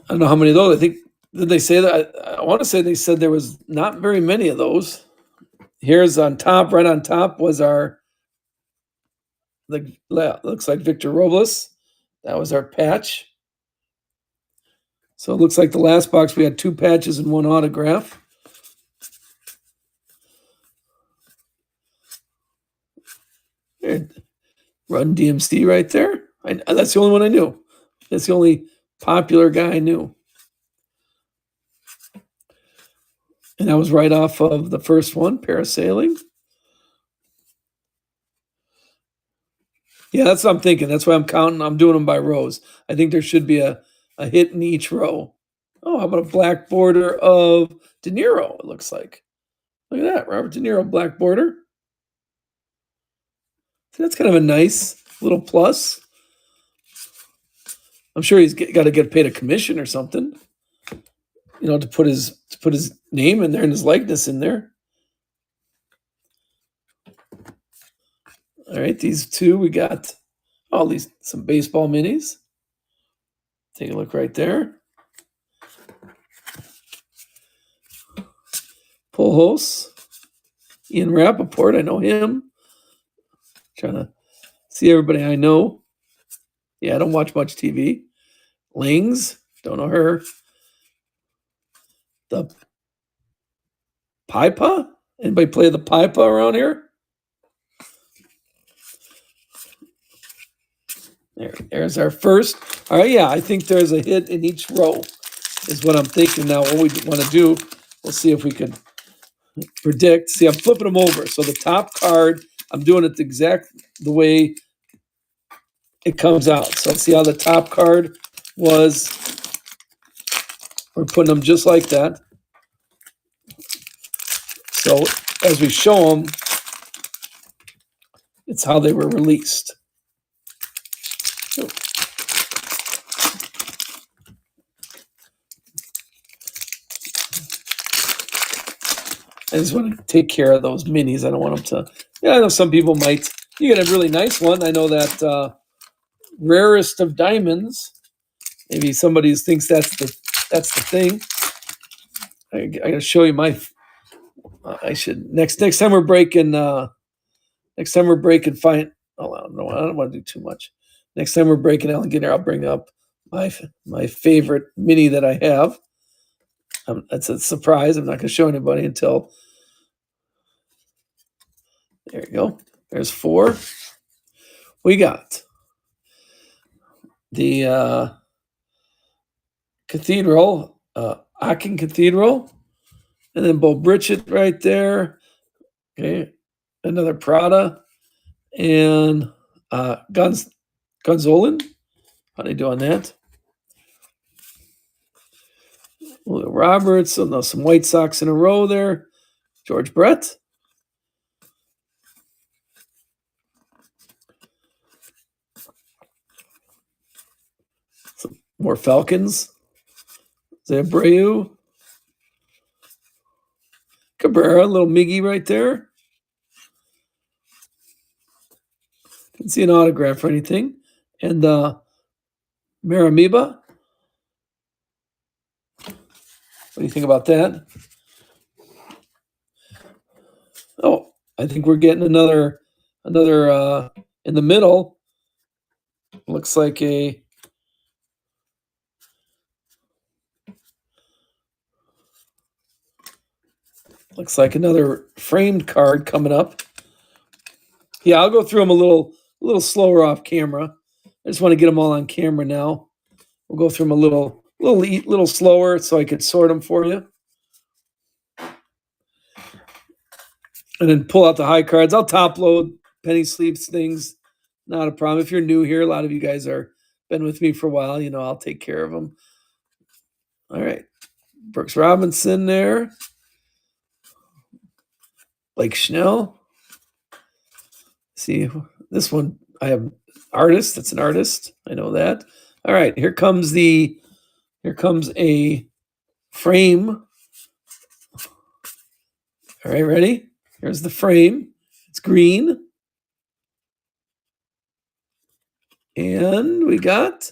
I don't know how many of those. I think, did they say that? I want to say they said there was not very many of those. Here's on top, right on top was looks like Victor Robles. That was our patch. So it looks like the last box we had 2 patches and 1 autograph. There, Run DMC right there. That's the only one I knew. That's the only popular guy I knew. And that was right off of the first one, Parasailing. Yeah, that's what I'm thinking. That's why I'm counting. I'm doing them by rows. I think there should be a hit in each row. Oh, how about a black border of De Niro? It looks like. Look at that, Robert De Niro, black border. So that's kind of a nice little plus. I'm sure he's got to get paid a commission or something, to put his name in there and his likeness in there. All right, these two we got. All these some baseball minis. Take a look right there. Pujols, Ian Rappaport, I know him. Trying to see everybody I know. Yeah, I don't watch much TV. Lings, don't know her. The Pipa? Anybody play the Pipa around here? There's our first. All right, yeah, I think there's a hit in each row, is what I'm thinking now. What we want to do, we'll see if we can predict. See, I'm flipping them over. So the top card, I'm doing it the way it comes out. So see how the top card was. We're putting them just like that. So as we show them, it's how they were released. I just want to take care of those minis. I don't want them to. Yeah, I know some people might. You get a really nice one. I know that rarest of diamonds. Maybe somebody thinks that's the thing. I got to show you my. I should next time we're breaking. Next time we're breaking, fine. Oh, I don't want to do too much. Next time we're breaking alligator, I'll bring up my favorite mini that I have. That's a surprise. I'm not going to show anybody until. There you go. There's 4. We got the Cathedral, Aachen Cathedral, and then Bo Bridget right there. Okay, another Prada, and Gonzolin. How do you do on that? Will Roberts, some White Sox in a row there. George Brett. Some more Falcons. Zabreu. Cabrera, little Miggy right there. Didn't see an autograph or anything. And Maramiba. What do you think about that? Oh, I think we're getting another in the middle. Looks like another framed card coming up. Yeah, I'll go through them a little slower off camera. I just want to get them all on camera now. We'll go through them a little slower so I could sort them for you. And then pull out the high cards. I'll top load penny sleeves things. Not a problem. If you're new here, a lot of you guys are been with me for a while. I'll take care of them. All right. Brooks Robinson there. Blake Schnell. See, this one, I have artist. That's an artist. I know that. All right. Here comes a frame. All right, ready? Here's the frame. It's green. And we got,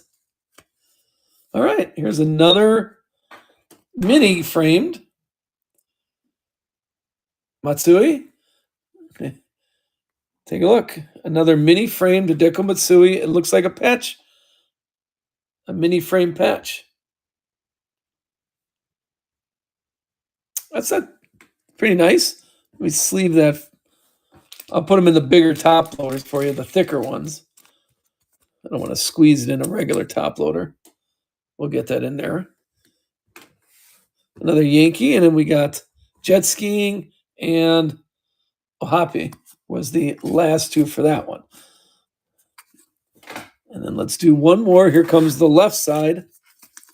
all right, here's another mini framed Matsui. Okay. Take a look. Another mini framed Hideko Matsui. It looks like a patch. A mini frame patch. That's pretty nice. Let me sleeve that I'll put them in the bigger top loaders for you, the thicker ones. I don't want to squeeze it in a regular top loader. We'll get that in there. Another Yankee, and then we got jet skiing and Ohapi was the last two for that one. And then let's do one more. Here comes the left side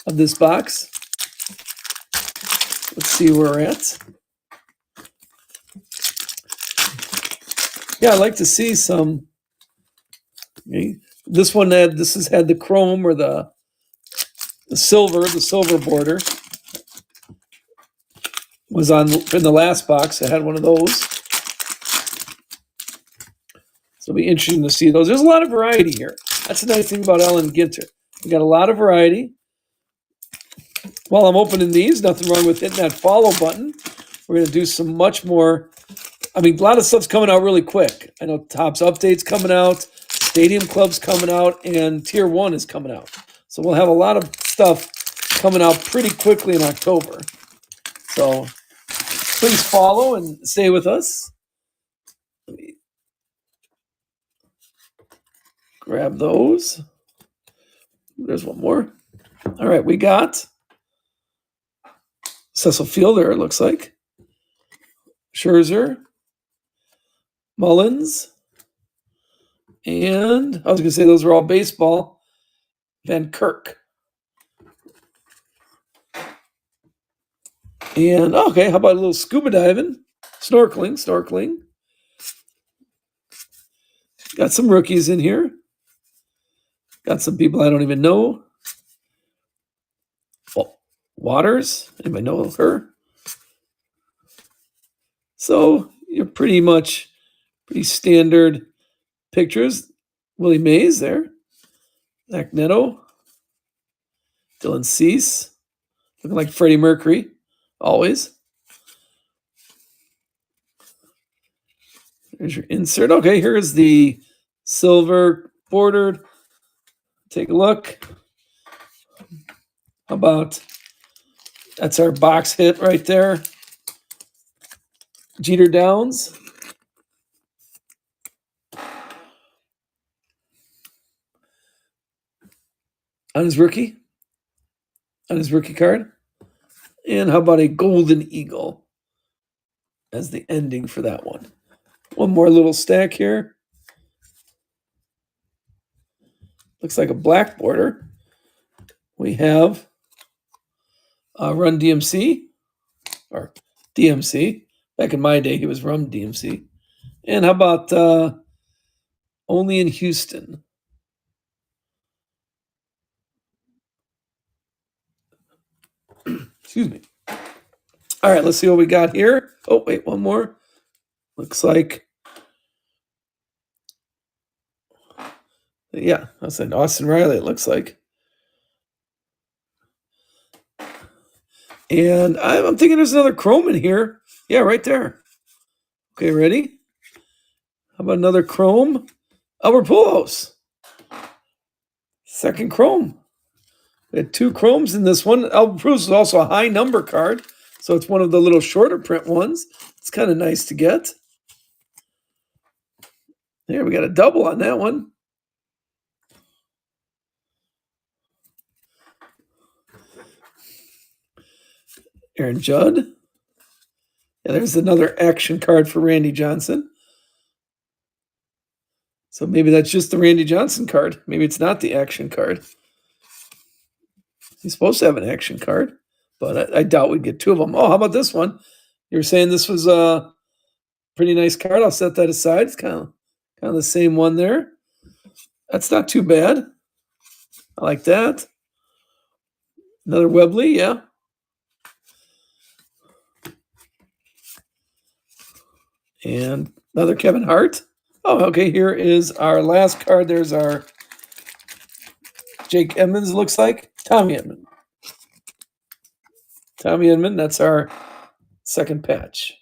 of this box. Let's see where we're at. Yeah, I like to see some. This one had the chrome or the silver border was on in the last box. I had one of those. So it'll be interesting to see those. There's a lot of variety here. That's the nice thing about Ellen Ginter. We got a lot of variety. While I'm opening these, nothing wrong with hitting that follow button. We're going to do some much more. I mean, a lot of stuff's coming out really quick. I know Topps Update's coming out, Stadium Club's coming out, and Tier 1 is coming out. So we'll have a lot of stuff coming out pretty quickly in October. So please follow and stay with us. Let me grab those. There's one more. All right, we got Cecil Fielder, it looks like. Scherzer. Mullins. And I was going to say those were all baseball. Van Kirk. And okay, how about a little scuba diving? Snorkeling. Got some rookies in here. Got some people I don't even know. Waters. Anybody know her? So you're pretty standard pictures. Willie Mays there. Zach Neto. Dylan Cease. Looking like Freddie Mercury. Always. There's your insert. Okay, here's the silver bordered. Take a look. How about that's our box hit right there. Jeter Downs. On his rookie card. And how about a Golden Eagle as the ending for that one? One more little stack here. Looks like a black border. We have Run DMC, or DMC. Back in my day, he was Run DMC. And how about Only in Houston? Excuse me. All right, let's see what we got here. Oh, wait, one more. Looks like, yeah, I said Austin Riley, it looks like. And I'm thinking there's another chrome in here. Yeah, right there. Okay, ready? How about another chrome? Albert Pujols. Second chrome. We had two chromes in this one. Albert Pujols is also a high number card, so it's one of the little shorter print ones. It's kind of nice to get. There, we got a double on that one. Aaron Judd. Yeah, there's another action card for Randy Johnson. So maybe that's just the Randy Johnson card. Maybe it's not the action card. He's supposed to have an action card, but I doubt we'd get two of them. Oh, how about this one? You were saying this was a pretty nice card. I'll set that aside. It's kind of the same one there. That's not too bad. I like that. Another Webley, yeah. And another Kevin Hart. Oh, okay, here is our last card. There's our Jake Edmonds, looks like. Tommy Edman, that's our second patch.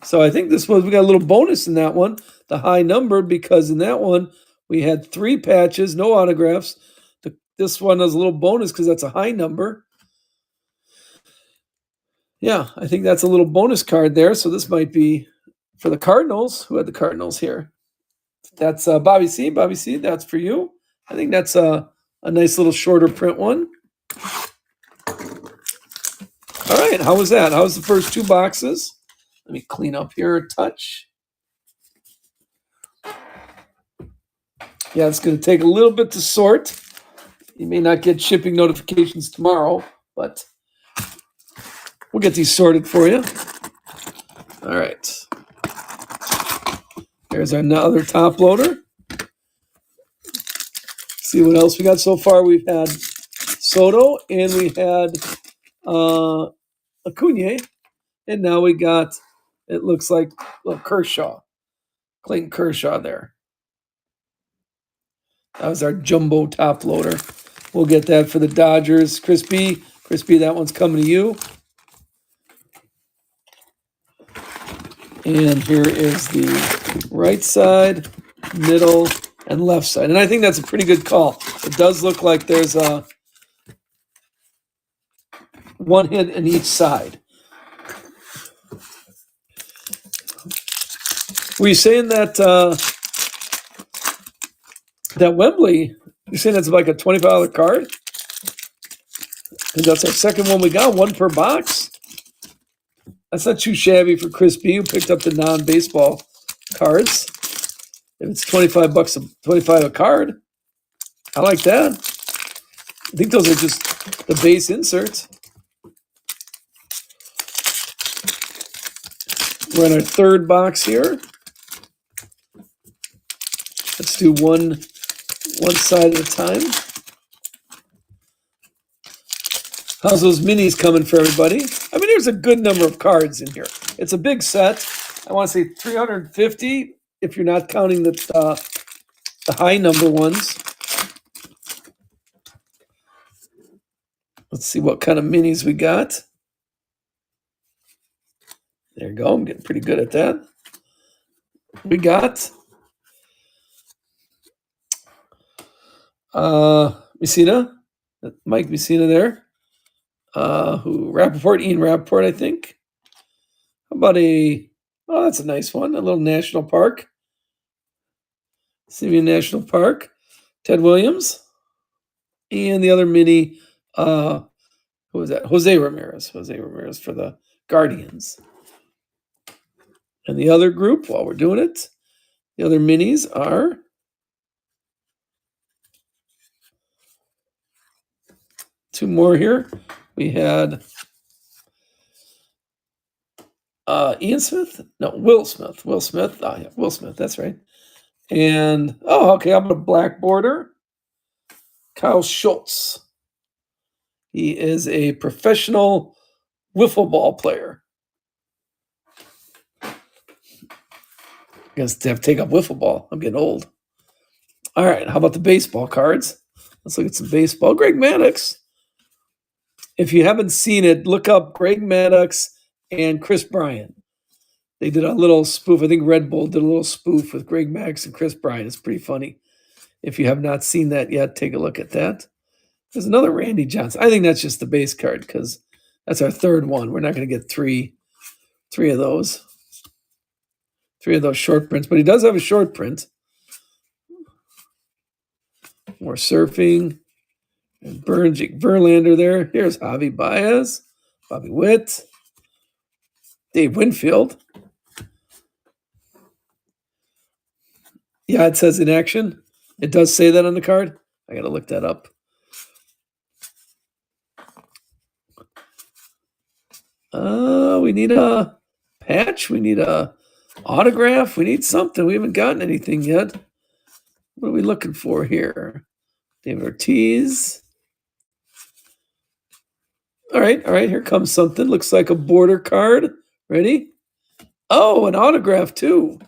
So I think we got a little bonus in that one, the high number, because in that one we had 3 patches, no autographs. This one is a little bonus because that's a high number. Yeah, I think that's a little bonus card there. So this might be For the Cardinals, who had the Cardinals here? That's Bobby C. Bobby C. That's for you. I think that's a nice little shorter print one. All right, how was that? How was the first two boxes? Let me clean up here a touch. Yeah, it's going to take a little bit to sort. You may not get shipping notifications tomorrow, but we'll get these sorted for you. All right. There's another top loader. See what else we got so far. We've had Soto and we had Acuna, and now we got, it looks like, Kershaw, Clayton Kershaw there. That was our jumbo top loader. We'll get that for the Dodgers. Chris B, that one's coming to you. And here is the right side, middle, and left side. And I think that's a pretty good call. It does look like there's one hit in each side. Were you saying that that Wembley, you're saying that's like a $25 card? And that's our second one we got, one per box. That's not too shabby for Chris B, who picked up the non-baseball cards. If it's $25 a card, I like that. I think those are just the base inserts. We're on our third box here. Let's do one side at a time. How's those minis coming for everybody? I mean, there's a good number of cards in here. It's a big set. I want to say 350 if you're not counting the high number ones. Let's see what kind of minis we got. There you go. I'm getting pretty good at that. We got Messina, Mike Messina there. Ian Rappaport, I think. How about that's a nice one, a little National Park. Simeon National Park. Ted Williams. And the other mini, who was that? Jose Ramirez for the Guardians. And the other group, while we're doing it, the other minis are two more here. We had Ian Smith? No, Will Smith. Will Smith. Oh, yeah, Will Smith. That's right. And, okay, I'm a black border. Kyle Schultz. He is a professional wiffle ball player. I guess to have to take up wiffle ball. I'm getting old. All right, how about the baseball cards? Let's look at some baseball. Greg Maddux. If you haven't seen it, look up Greg Maddux and Chris Bryant. They did a little spoof. I think Red Bull did a little spoof with Greg Maddux and Chris Bryant. It's pretty funny. If you have not seen that yet, take a look at that. There's another Randy Johnson. I think that's just the base card because that's our third one. We're not going to get three of those. Three of those short prints, but he does have a short print. More surfing. And Verlander there. Here's Javi Baez, Bobby Witt, Dave Winfield. Yeah, it says in action. It does say that on the card. I got to look that up. We need a patch. We need a autograph. We need something. We haven't gotten anything yet. What are we looking for here? David Ortiz. All right. Here comes something. Looks like a border card. Ready? Oh, an autograph too.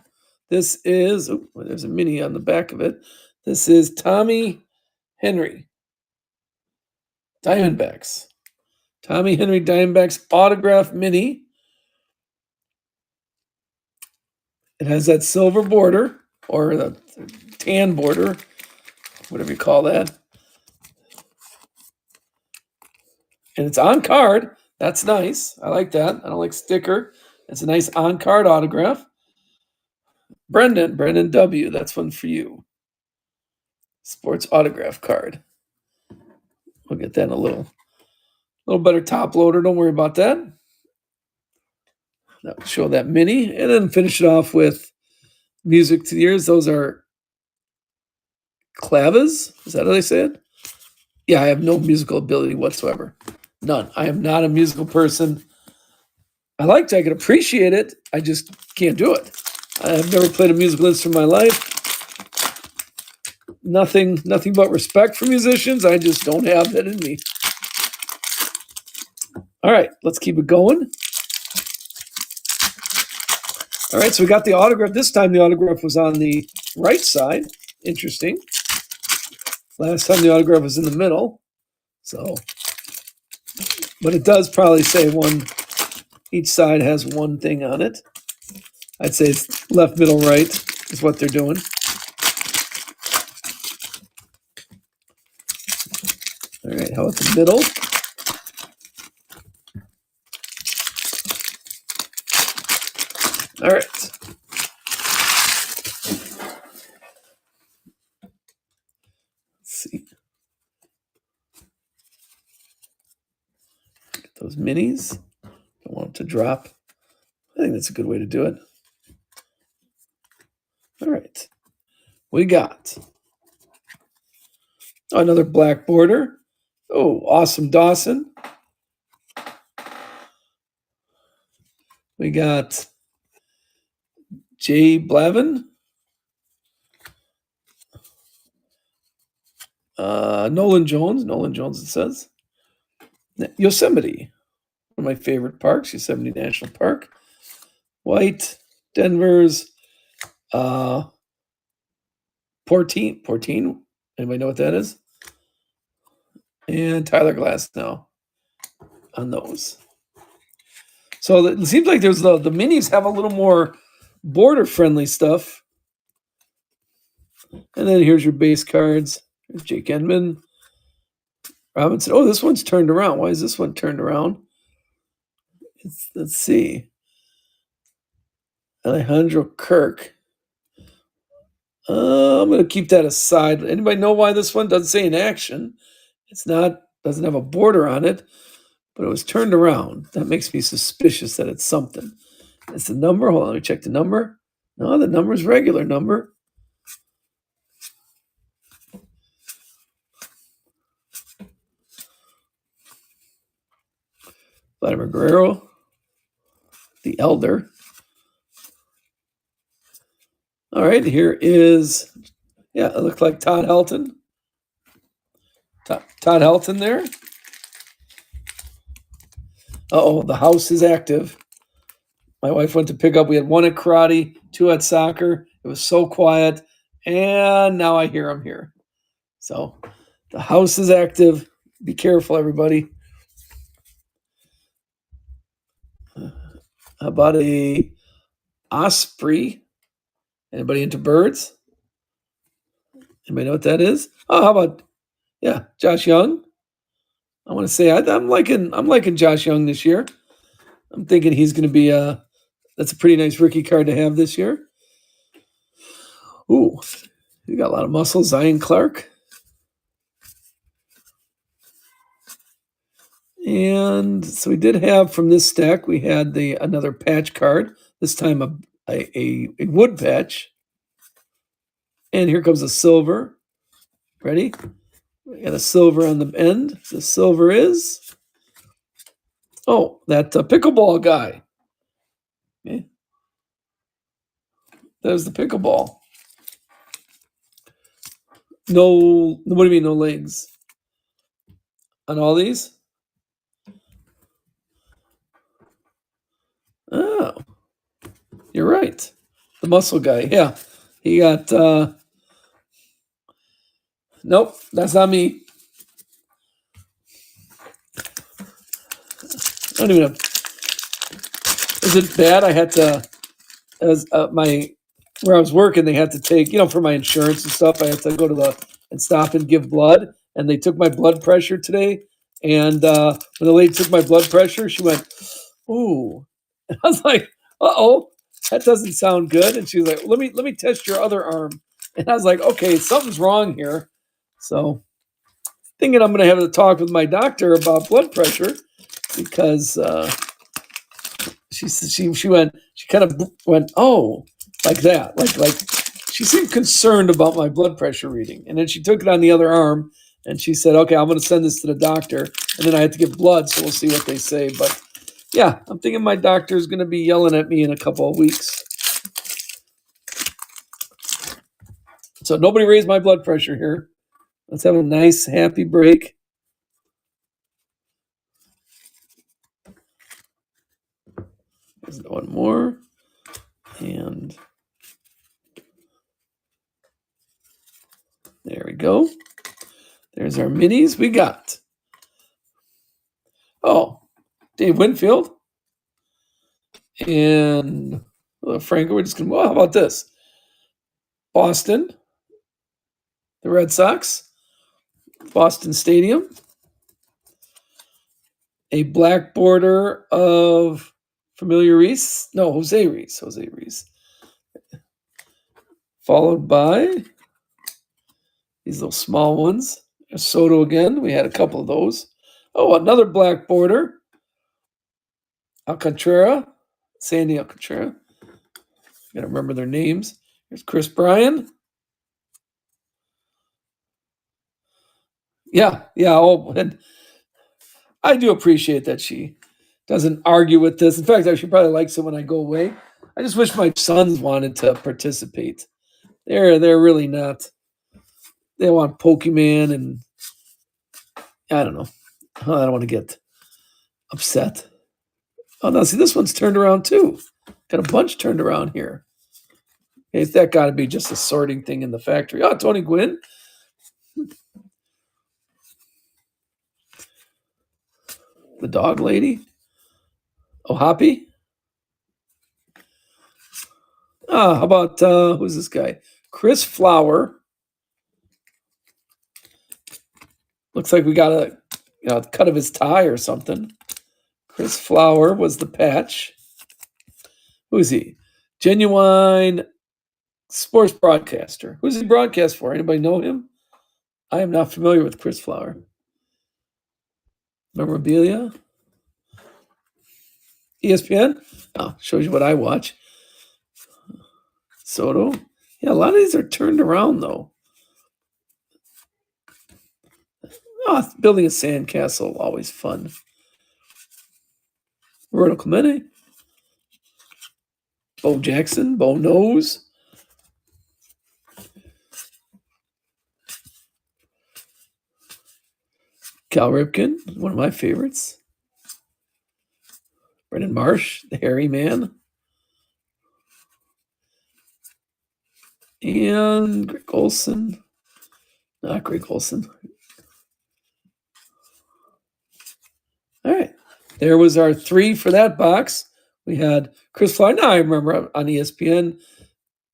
This is, there's a mini on the back of it. This is Tommy Henry. Diamondbacks. Tommy Henry Diamondbacks autograph mini. It has that silver border or the tan border, whatever you call that. And it's on card. That's nice. I like that. I don't like sticker. It's a nice on card autograph. Brendan W. That's one for you. Sports autograph card. We'll get that in a little better top loader. Don't worry about that. That will show that mini, and then finish it off with music to the ears. Those are clavas. Is that how they say it? Yeah, I have no musical ability whatsoever. None. I am not a musical person. I could appreciate it. I just can't do it. I've never played a musical instrument in my life. Nothing but respect for musicians. I just don't have that in me. All right, let's keep it going. All right, so we got the autograph. This time the autograph was on the right side. Interesting. Last time the autograph was in the middle. So, but it does probably say one, each side has one thing on it. I'd say it's left, middle, right is what they're doing. All right, how about the middle? All right. Let's see. Get those minis. Don't want them to drop. I think that's a good way to do it. All right. We got another black border. Oh, awesome Dawson. We got Jay Blavin. Nolan Jones, it says. Yosemite, one of my favorite parks, Yosemite National Park. White, Denver's, Portine. Anybody know what that is? And Tyler Glass now on those. So it seems like there's the minis have a little more border-friendly stuff. And then here's your base cards. Jake Edman. Robinson. Oh, this one's turned around. Why is this one turned around? Let's see. Alejandro Kirk. I'm going to keep that aside. Anybody know why this one doesn't say in action? Doesn't have a border on it, but it was turned around. That makes me suspicious that it's something. It's the number. Hold on, let me check the number. No, the number's regular number. Vladimir Guerrero, the Elder. All right, here is, it looked like Todd Helton. Todd Helton there. Uh-oh, the house is active. My wife went to pick up. We had one at karate, two at soccer. It was so quiet, and now I hear them here. So the house is active. Be careful, everybody. How about a osprey? Anybody into birds? Anybody know what that is? Oh, how about Josh Young? I want to say I'm liking Josh Young this year. I'm thinking he's going to be that's a pretty nice rookie card to have this year. Ooh, you got a lot of muscle. Zion Clark. And so we did have from this stack, we had another patch card. This time a wood patch. And here comes a silver. Ready? We got a silver on the end. The silver is that pickleball guy. Okay. There's the pickleball. No, what do you mean no legs? On all these? Oh, you're right. The muscle guy. Yeah. He got, nope, that's not me. I don't even know. Is it bad? I had to, where I was working, they had to take, for my insurance and stuff, I had to go and stop and give blood. And they took my blood pressure today. And when the lady took my blood pressure, she went, ooh. And I was like, uh-oh. that doesn't sound good. And she was like, let me test your other arm. And I was like, okay, something's wrong here. So thinking I'm going to have a talk with my doctor about blood pressure because she kind of went, oh, like that, like she seemed concerned about my blood pressure reading, and then she took it on the other arm, and she said, okay, I'm going to send this to the doctor, and then I have to give blood, so we'll see what they say. But yeah, I'm thinking my doctor is going to be yelling at me in a couple of weeks. So nobody raised my blood pressure here. Let's have a nice, happy break. There's one more. And there we go. There's our minis. We got, Dave Winfield and Frank. We're just going to, well, how about this? Boston, the Red Sox, Boston Stadium, a black border of Jose Reese, followed by these little small ones. Soto again. We had a couple of those. Oh, another black border. Sandy Alcantara. Got to remember their names. There's Chris Bryan. Yeah. Oh, and I do appreciate that she doesn't argue with this. In fact, she probably likes it when I go away. I just wish my sons wanted to participate. They're really not. They want Pokemon, and I don't know. I don't want to get upset. Oh, no, see, this one's turned around too. Got a bunch turned around here. Okay, that got to be just a sorting thing in the factory. Oh, Tony Gwynn. The dog lady. Oh, Hoppy. How about, who's this guy? Chris Flower. Looks like we got a cut of his tie or something. Chris Flower was the patch. Who is he? Genuine sports broadcaster. Who's he broadcast for? Anybody know him? I am not familiar with Chris Flower. Memorabilia. ESPN. Oh, shows you what I watch. Soto. Yeah, a lot of these are turned around though. Oh, building a sandcastle, always fun. Roberto Clemente. Bo Jackson. Bo Nose. Cal Ripken, one of my favorites. Brendan Marsh, the hairy man. And Greg Olson. Not Greg Olson. All right. There was our 3 for that box. We had Chris Flower. Now I remember on ESPN,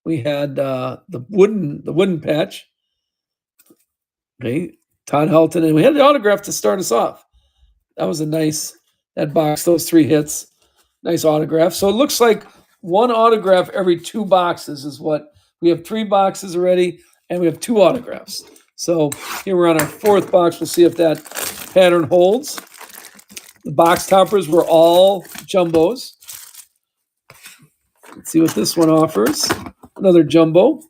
we had the wooden patch. Okay. Todd Helton. And we had the autograph to start us off. That was that box, those 3 hits. Nice autograph. So it looks like one autograph every 2 boxes is what we have. 3 boxes already, and we have 2 autographs. So here we're on our 4th box. We'll see if that pattern holds. The box toppers were all jumbos. Let's see what this one offers. Another jumbo.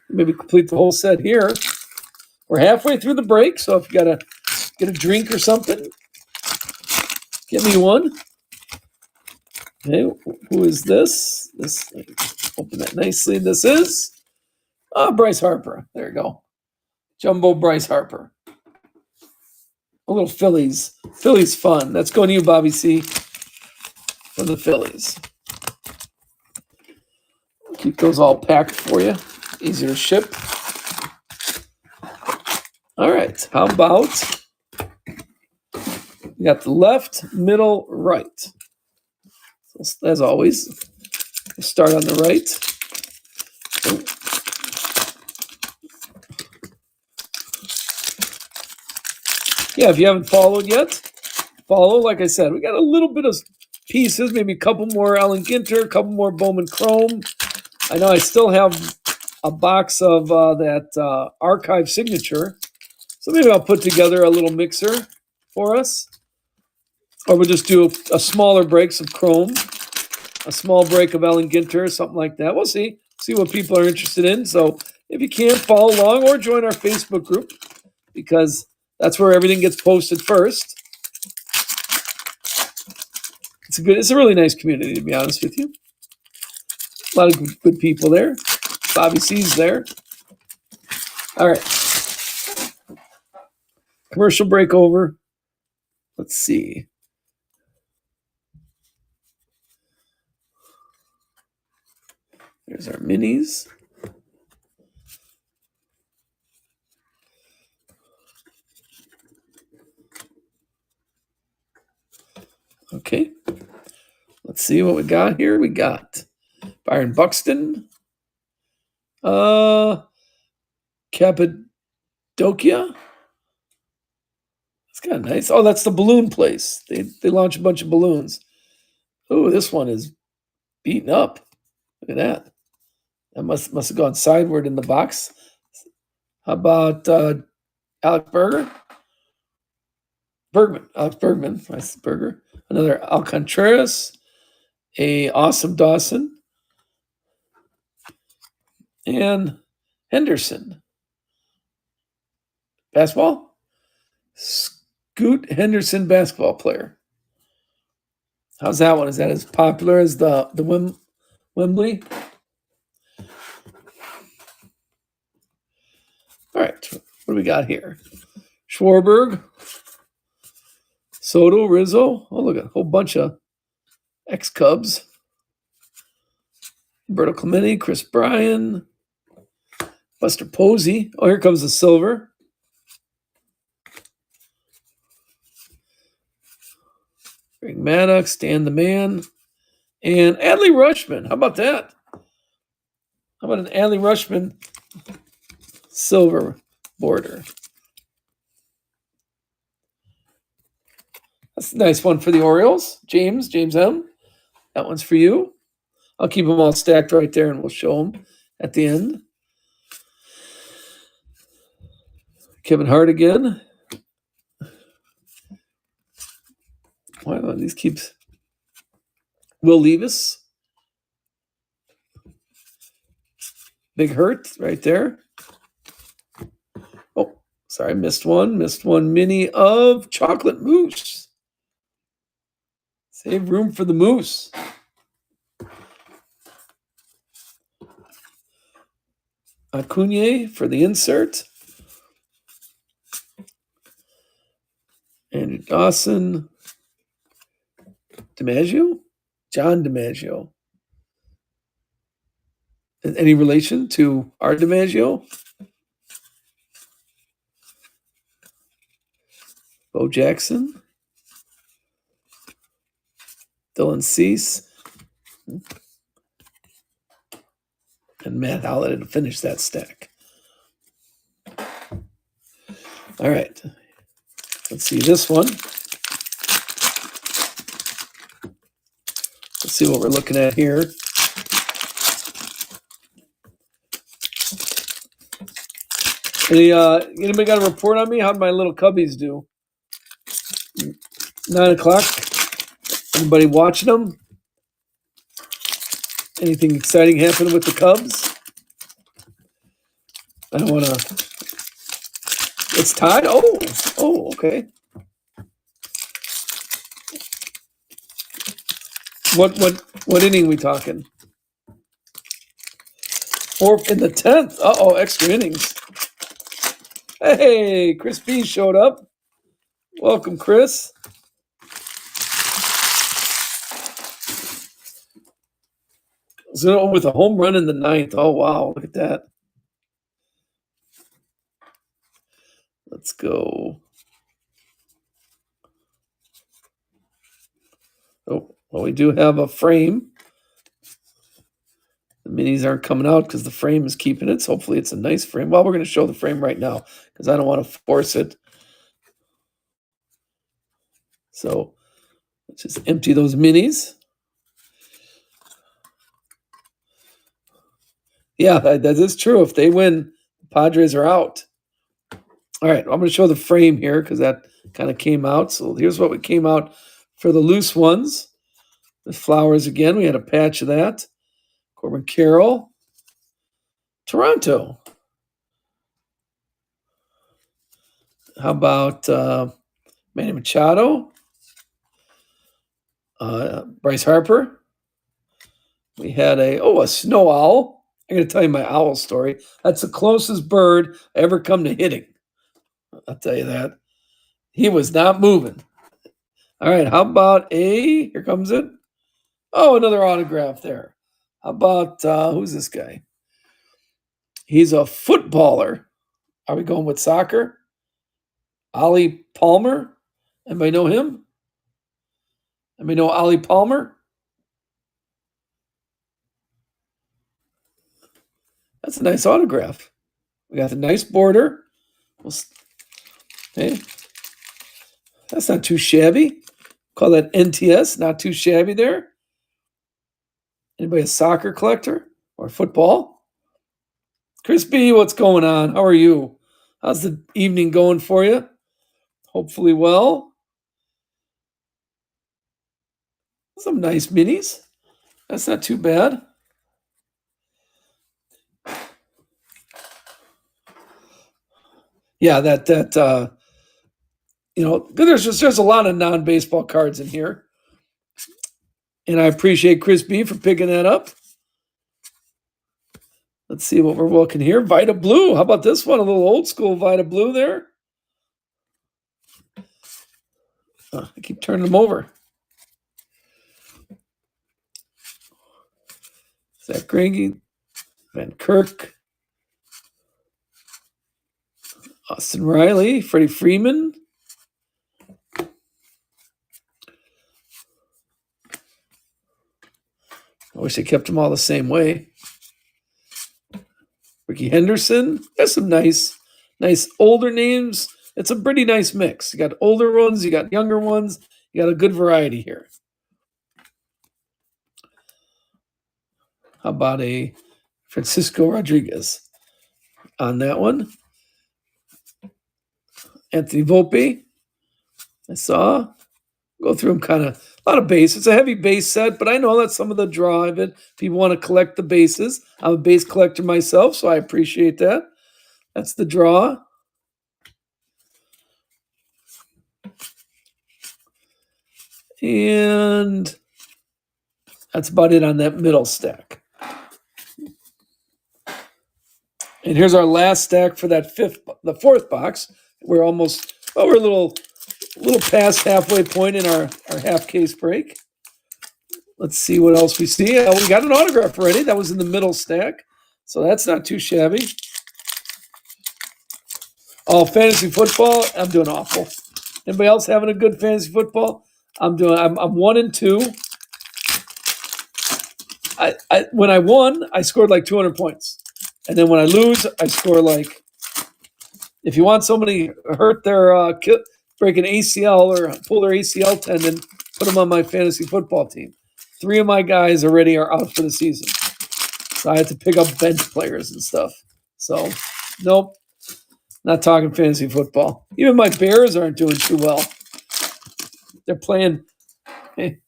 Maybe complete the whole set here. We're halfway through the break, so if you got to get a drink or something, get me one. Okay, who is this? Open that nicely. This is Bryce Harper. There you go. Jumbo Bryce Harper. A little Phillies. Phillies fun. That's going to you, Bobby C. For the Phillies. Keep those all packed for you. Easier to ship. All right. How about we got the left, middle, right. So, as always, we'll start on the right. Yeah, if you haven't followed yet, follow. Like I said, we got a little bit of pieces, maybe a couple more Allen Ginter, a couple more Bowman Chrome. I know I still have a box of that archive signature. So maybe I'll put together a little mixer for us. Or we'll just do a smaller breaks of Chrome, a small break of Allen Ginter, something like that. We'll see what people are interested in. So if you can, follow along or join our Facebook group, because that's where everything gets posted first. It's a really nice community, to be honest with you. A lot of good people there. Bobby C's there. All right. Commercial break over. Let's see. There's our minis. Okay. Let's see what we got here. We got Byron Buxton. Cappadocia. It's kind of nice. Oh, that's the balloon place. They launch a bunch of balloons. Oh, this one is beaten up. Look at that. That must have gone sideward in the box. How about Alex Bergman? Alex Bergman. Nice Berger. Another Alcantara. A Awesome Dawson. And Henderson. Basketball? Scoot Henderson, basketball player. How's that one? Is that as popular as the Wembley? All right. What do we got here? Schwarberg. Soto, Rizzo. Oh, look at a whole bunch of ex-Cubs. Roberto Clemente, Chris Bryan, Buster Posey. Oh, here comes the silver. Greg Maddox, Dan the Man, and Adley Rutschman. How about that? How about an Adley Rutschman silver border? That's a nice one for the Orioles. James M. That one's for you. I'll keep them all stacked right there, and we'll show them at the end. Kevin Hart again. Wow, these keeps. Will Levis. Big Hurt right there. Oh, sorry, missed one. Missed one mini of Chocolate Moose. Save room for the Moose. Acuna for the insert. Andrew Dawson. DiMaggio? John DiMaggio. Any relation to our DiMaggio? Bo Jackson. Dylan Cease. And Matt Howlett to finish that stack. All right. Let's see this one. Let's see what we're looking at here. Anybody got a report on me? How'd my little cubbies do? 9 o'clock. Anybody watching them? Anything exciting happen with the Cubs? I don't want to. It's tied. Oh, okay. What inning we talking? Fourth in the 10th. Extra innings. Hey, Chris B showed up. Welcome, Chris. So with a home run in the 9th. Oh, wow. Look at that. Let's go. Oh, well, we do have a frame. The minis aren't coming out because the frame is keeping it. So hopefully it's a nice frame. Well, we're going to show the frame right now because I don't want to force it. So Just empty those minis. Yeah, that is true. If they win, the Padres are out. All right, I'm going to show the frame here because that kind of came out. So here's what we came out for the loose ones. The Flowers again. We had a patch of that. Corbin Carroll. Toronto. How about Manny Machado? Bryce Harper. We had a snow owl. I'm going to tell you my owl story. That's the closest bird I ever come to hitting. I'll tell you that. He was not moving. All right, how about here comes it. Oh, another autograph there. How about, who's this guy? He's a footballer. Are we going with soccer? Ollie Palmer. Anybody know him? Anybody know Ollie Palmer? That's a nice autograph. We got the nice border. Hey, that's not too shabby. Call that NTS. Not too shabby there. Anybody a soccer collector or football? Chris B, what's going on? How are you? How's the evening going for you? Hopefully well. Some nice minis. That's not too bad. Yeah, there's a lot of non-baseball cards in here. And I appreciate Chris B for picking that up. Let's see what we're looking here. Vita Blue. How about this one? A little old school Vita Blue there. I keep turning them over. Zach Greinke, Van Kirk, Austin Riley, Freddie Freeman. I wish they kept them all the same way. Ricky Henderson. There's some nice older names. It's a pretty nice mix. You got older ones, you got younger ones, you got a good variety here. How about a Francisco Rodriguez on that one? Anthony Volpe. I saw. Go through them kind of a lot of base. It's a heavy base set, but I know that's some of the draw of it. People want to collect the bases. I'm a base collector myself, so I appreciate that. That's the draw. And that's about it on that middle stack. And here's our last stack for the fourth box. We're a little past halfway point in our half case break. Let's see what else we see. We got an autograph already. That was in the middle stack. So that's not too shabby. Oh, fantasy football, I'm doing awful. Anybody else having a good fantasy football? I'm 1-2. When I won, I scored like 200 points. And then when I lose, I score like, if you want somebody hurt their, break an ACL or pull their ACL tendon, put them on my fantasy football team. 3 of my guys already are out for the season. So I had to pick up bench players and stuff. So, nope, not talking fantasy football. Even my Bears aren't doing too well. They're playing. I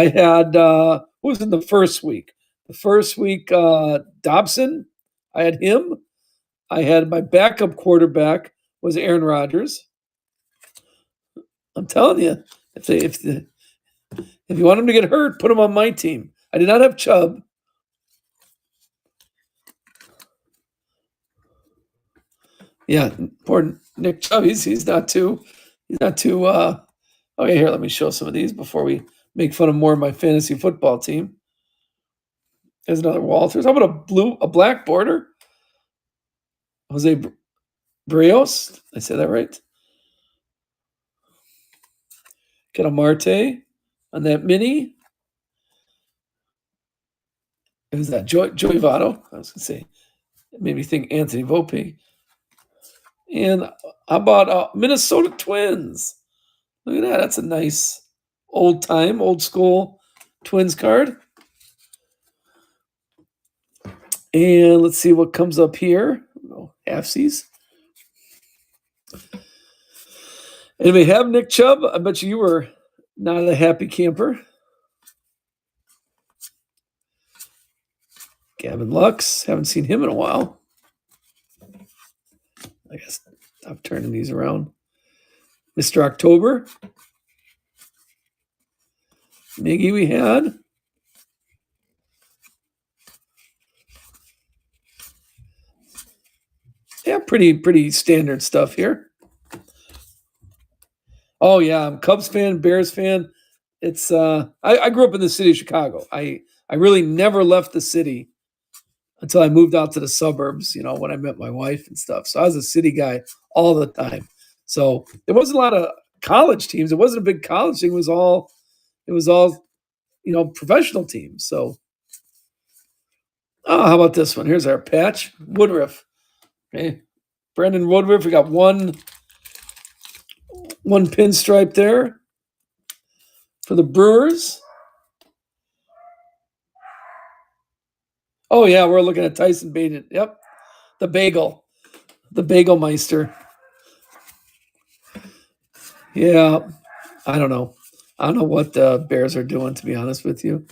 had, who was in the first week? The first week, Dobson, I had him. I had my backup quarterback was Aaron Rodgers. I'm telling you, if you want him to get hurt, put him on my team. I did not have Chubb. Yeah, poor Nick Chubb. He's not too. Okay, here, let me show some of these before we make fun of more of my fantasy football team. There's another Walters. How about a black border? Jose Brios. Did I say that right? Get a Marte on that mini. Who's that? Joey Votto. I was going to say. It made me think Anthony Volpe. And how about Minnesota Twins? Look at that. That's a nice old time, old school Twins card. And let's see what comes up here. Oh, halfsies. Anybody have Nick Chubb? I bet you were not a happy camper. Gavin Lux. Haven't seen him in a while. I guess stop turning these around. Mr. October. Miggy we had. Yeah, pretty standard stuff here. Oh yeah, I'm a Cubs fan, Bears fan. It's I grew up in the city of Chicago. I really never left the city until I moved out to the suburbs, when I met my wife and stuff. So I was a city guy all the time. So there wasn't a lot of college teams. It wasn't a big college thing. It was all professional teams. So how about this one? Here's our patch. Woodruff. Okay. Brandon Woodruff. We got one pinstripe there for the Brewers. Oh yeah, we're looking at Tyson Bagent. Yep. The Bagel Meister. Yeah. I don't know. I don't know what the Bears are doing, to be honest with you.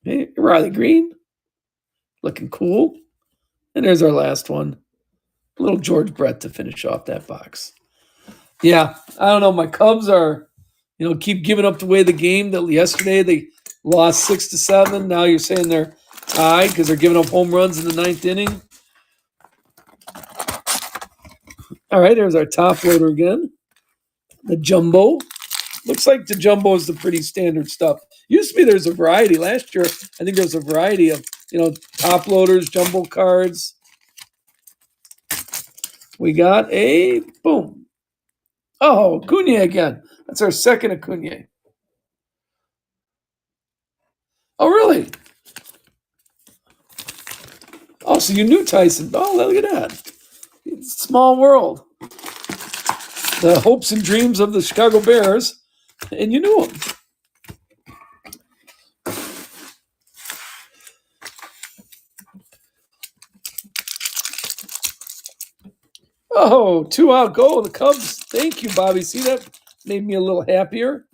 Hey, Riley Green. Looking cool. And there's our last one. Little George Brett to finish off that box. Yeah, I don't know. My Cubs are, keep giving up away the game. That yesterday they lost 6-7. Now you're saying they're tied because they're giving up home runs in the ninth inning. All right, there's our top loader again. The jumbo. Looks like the jumbo is the pretty standard stuff. Used to be there's a variety. Last year, I think there was a variety of, top loaders, jumbo cards. We got a boom. Oh, Cunha again. That's our second Acuna. Oh, really? Oh, so you knew Tyson. Oh, look at that. Small world. The hopes and dreams of the Chicago Bears, and you knew him. Oh, 2 out goal. The Cubs. Thank you, Bobby. See, that made me a little happier.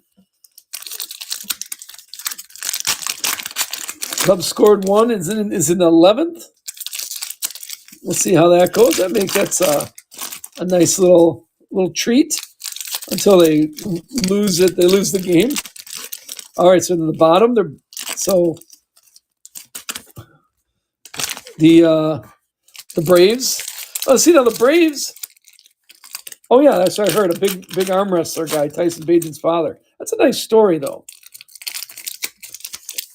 Cubs scored 1. Is in 11th. We'll see how that goes. That's a nice little treat until they lose it. They lose the game. All right, so in the bottom, the Braves. Oh, see now the Braves. Oh yeah, that's what I heard. A big arm wrestler guy, Tyson Bagent's father. That's a nice story though.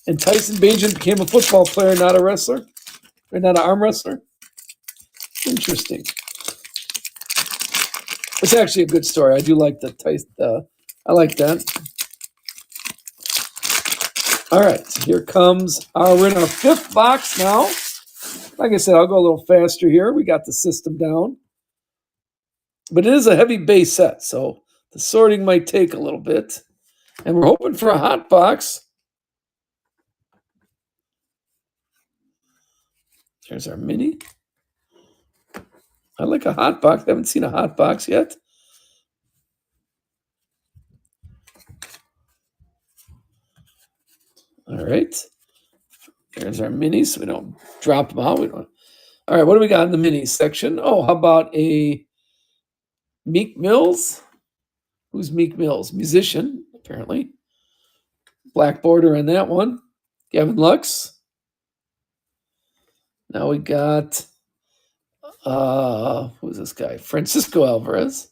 And Tyson Bagent became a football player, not a wrestler, or not an arm wrestler. Interesting. It's actually a good story. I do like the Tyson. I like that. All right, here comes we're in our 5th box now. Like I said, I'll go a little faster here. We got the system down. But it is a heavy base set, so the sorting might take a little bit. And we're hoping for a hot box. There's our mini. I like a hot box. I haven't seen a hot box yet. All right. There's our minis, so we don't drop them out. All right, what do we got in the minis section? Oh, how about a Meek Mills? Who's Meek Mills? Musician, apparently. Black border on that one. Gavin Lux. Now we got who's this guy? Francisco Alvarez.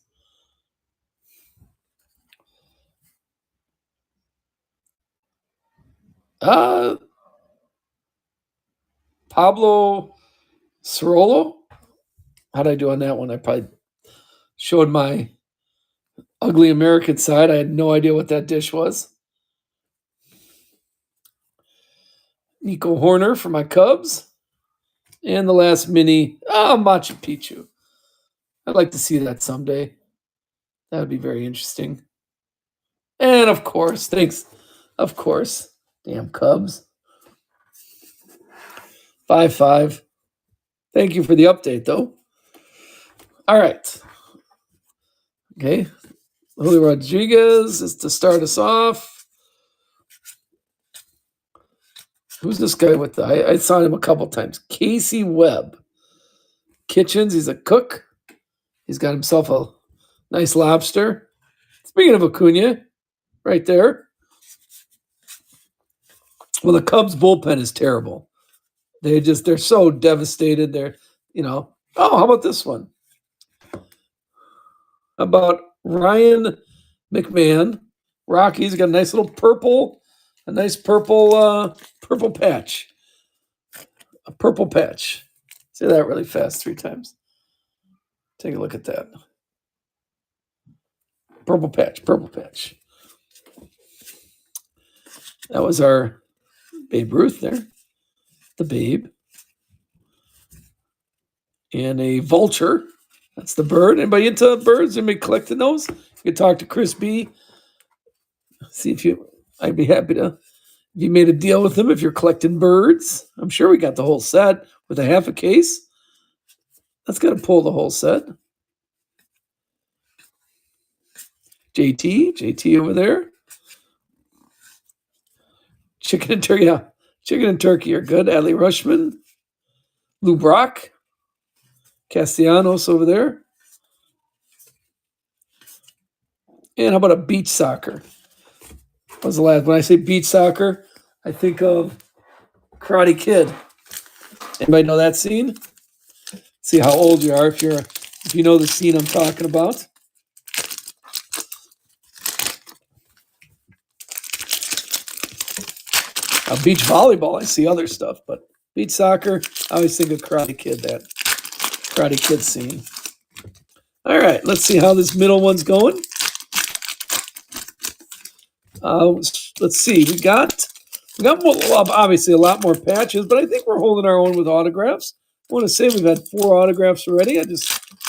Pablo Cirolo. How'd I do on that one? I probably showed my ugly American side. I had no idea what that dish was. Nico Horner for my Cubs. And the last mini, Machu Picchu. I'd like to see that someday. That would be very interesting. And of course, thanks. Of course. Damn Cubs. 5-5. Thank you for the update, though. All right. Okay. Julio Rodriguez is to start us off. Who's this guy with the? I saw him a couple times. Casey Webb. Kitchens, he's a cook. He's got himself a nice lobster. Speaking of Acuna, right there. Well, the Cubs bullpen is terrible. They're so devastated. Oh, how about this one? How about Ryan McMahon? Rockies got a nice little purple patch. A purple patch. Say that really fast 3 times. Take a look at that. Purple patch. That was our Babe Ruth there. The Babe. And a vulture. That's the bird. Anybody into birds? Anybody collecting those? You can talk to Chris B. See I'd be happy to. If you made a deal with him, if you're collecting birds, I'm sure we got the whole set with a half a case. That's got to pull the whole set. JT over there. Chicken and turkey, yeah. Chicken and turkey are good. Adley Rushman. Lou Brock. Castellanos over there. And how about a beach soccer? What was the last? When I say beach soccer, I think of Karate Kid. Anybody know that scene? See how old you are if you know the scene I'm talking about. Beach volleyball, I see other stuff, but beach soccer, I always think of Karate Kid, that Karate Kid scene. All right, let's see how this middle one's going. Let's see, we got obviously a lot more patches, but I think we're holding our own with autographs. I want to say we've had 4 autographs already. I'm going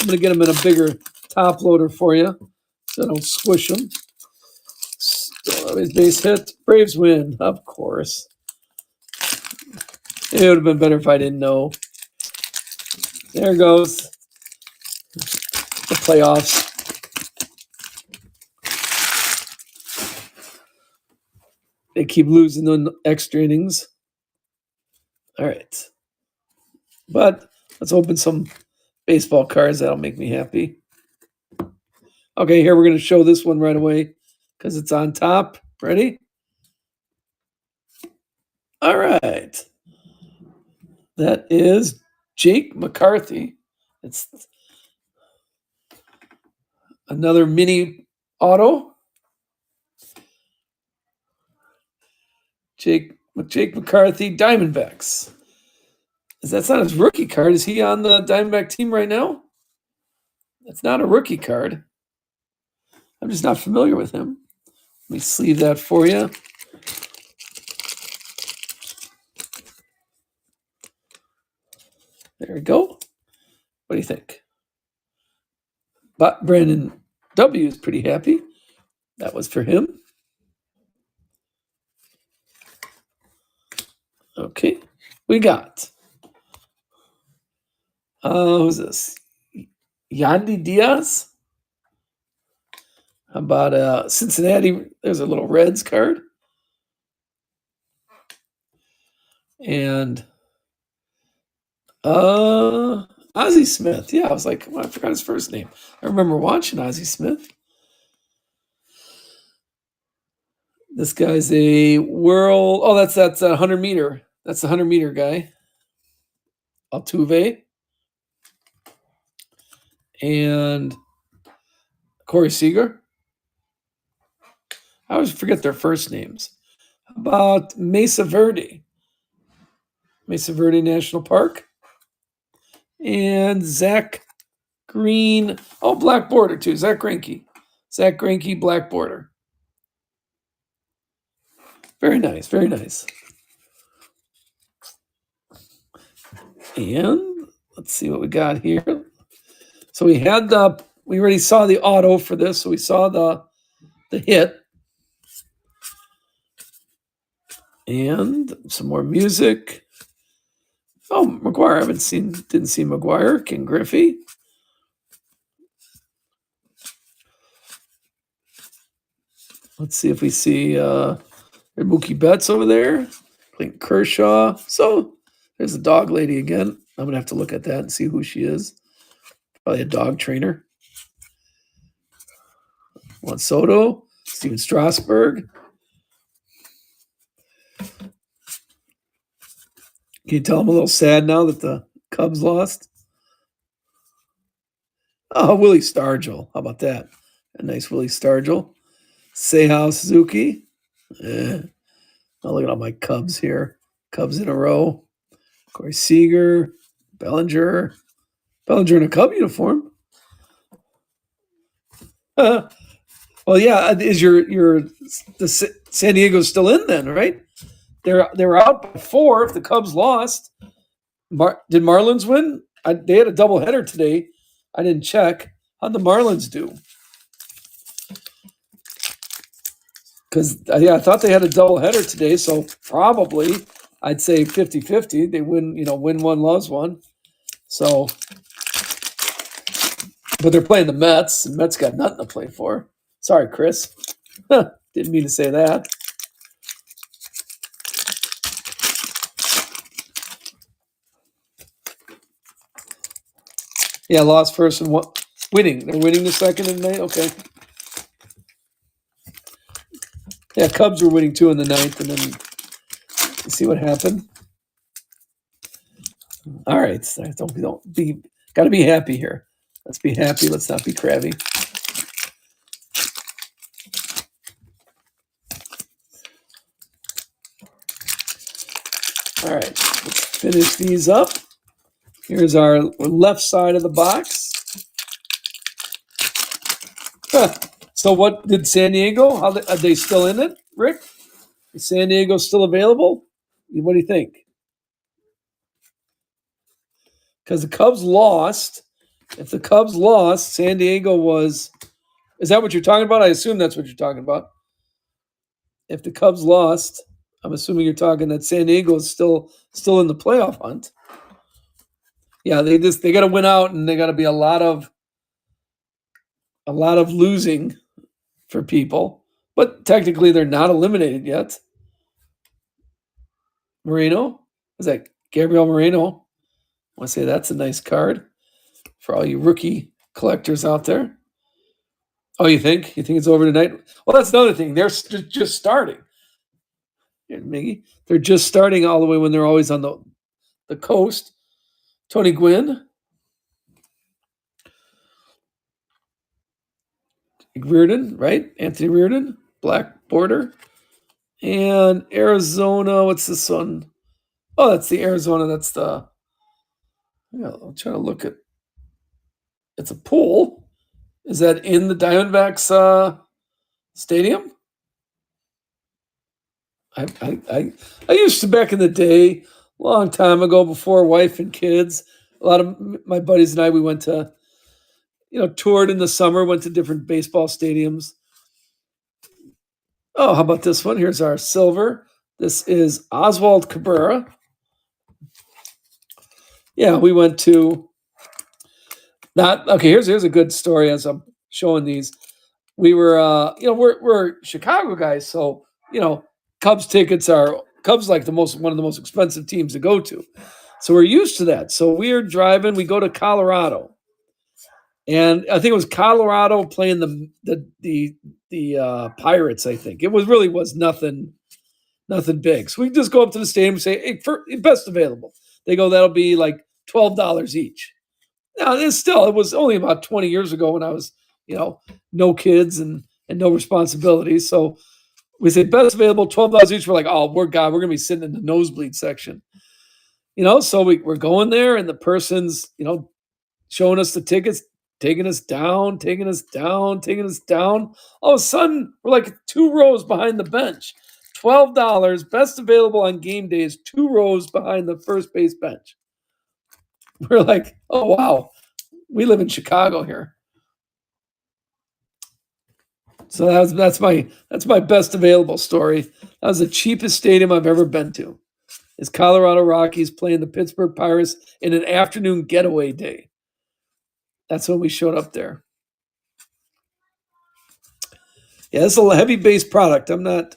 to get them in a bigger top loader for you so I don't squish them. Still always base hit. Braves win, of course. It would have been better if I didn't know. There goes the playoffs. They keep losing the extra innings. All right. But let's open some baseball cards. That'll make me happy. Okay, here we're going to show this one right away because it's on top. Ready? All right. That is Jake McCarthy. It's another mini auto. Jake McCarthy, Diamondbacks. That's not his rookie card. Is he on the Diamondback team right now? That's not a rookie card. I'm just not familiar with him. Let me sleeve that for you. There we go. What do you think? But Brandon W. is pretty happy. That was for him. Okay. We got. Who's this? Yandy Diaz. How about Cincinnati? There's a little Reds card. And Ozzie Smith. Yeah, I was like, I forgot his first name. I remember watching Ozzie Smith. This guy's a world. Oh, that's a 100-meter. That's the 100-meter guy. Altuve. And Corey Seager. I always forget their first names. How about Mesa Verde National Park. And Zach Green. Oh, black border too. Zach Greinke, black border. Very nice, very nice. And let's see what we got here. So we already saw the auto for this. So we saw the hit. And some more music. Oh, McGuire. Didn't see McGuire. King Griffey. Let's see if we see Mookie Betts over there. Clayton Kershaw. So there's the dog lady again. I'm going to have to look at that and see who she is. Probably a dog trainer. Juan Soto. Steven Strasburg. Can you tell I'm a little sad now that the Cubs lost? Oh, Willie Stargell. How about that? A nice Willie Stargell. Seiya Suzuki. Oh, look at all my Cubs here. Cubs in a row. Corey Seager. Bellinger. Bellinger in a Cub uniform. Well, yeah. Is the San Diego's still in then, right? They're out by 4 if the Cubs lost. Did Marlins win? They had a doubleheader today. I didn't check. How'd the Marlins do? Because I thought they had a doubleheader today, so probably I'd say 50-50. They win one, lose one. So, but they're playing the Mets, and Mets got nothing to play for. Sorry, Chris. Didn't mean to say that. Yeah, lost first and winning. They're winning the second and ninth. Okay. Yeah, Cubs were winning 2 in the ninth, and then see what happened. All right, don't be. Got to be happy here. Let's be happy. Let's not be crabby. All right, let's finish these up. Here's our left side of the box. So what did San Diego? Are they still in it, Rick? Is San Diego still available? What do you think? Because the Cubs lost. If the Cubs lost, San Diego was. Is that what you're talking about? I assume that's what you're talking about. If the Cubs lost, I'm assuming you're talking that San Diego is still in the playoff hunt. Yeah, they got to win out, and they got to be a lot of losing for people. But technically, they're not eliminated yet. Moreno? Is that Gabriel Moreno? I want to say that's a nice card for all you rookie collectors out there. Oh, you think? You think it's over tonight? Well, that's another thing. They're just starting. Here, Miggy. They're just starting all the way when they're always on the coast. Tony Gwynn. Reardon, right? Anthony Reardon. Black border. And Arizona. What's this one? Oh, that's the Arizona. That's the. Yeah, I'm trying to look at. It's a pool. Is that in the Diamondbacks stadium? I used to back in the day, long time ago, before wife and kids. A lot of my buddies and I, we went to, toured in the summer, went to different baseball stadiums. Oh, how about this one? Here's our silver. This is Oswald Cabrera. Yeah, we went to. Not okay. Here's a good story as I'm showing these. We were, we're Chicago guys, so Cubs tickets are like one of the most expensive teams to go to, so we're used to that. So we're driving. We go to Colorado, and I think it was Colorado playing the Pirates. I think it was nothing big. So we just go up to the stadium and say, "Hey, for best available." They go, "That'll be like $12 each." Now, it was only about 20 years ago when I was, no kids and no responsibilities. So we said best available, $12 each. We're like, oh, we're going to be sitting in the nosebleed section. So we're going there, and the person's, showing us the tickets, taking us down. All of a sudden, we're like 2 rows behind the bench. $12, best available on game days, 2 rows behind the first base bench. We're like, oh, wow. We live in Chicago here. So that's my best available story. That was the cheapest stadium I've ever been to. Is Colorado Rockies playing the Pittsburgh Pirates in an afternoon getaway day. That's when we showed up there. Yeah, it's a heavy base product. I got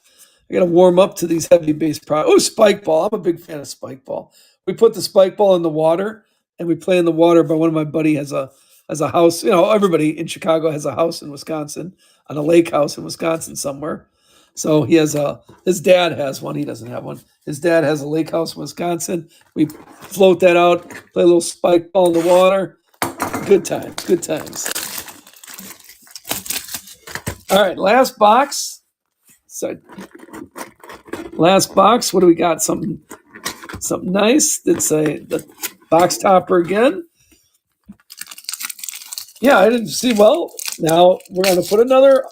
to warm up to these heavy base products. Oh, spike ball. I'm a big fan of spike ball. We put the spike ball in the water and we play in the water. But one of my buddy has a house. You know, everybody in Chicago has a house in Wisconsin, on a lake house in Wisconsin somewhere. So his dad has one. He doesn't have one. His dad has a lake house in Wisconsin. We float that out, play a little spike ball in the water. Good times, good times. All right, last box. So, last box. What do we got? Something nice. That's the box topper again. Yeah, I didn't see. Well, now we're going to put another.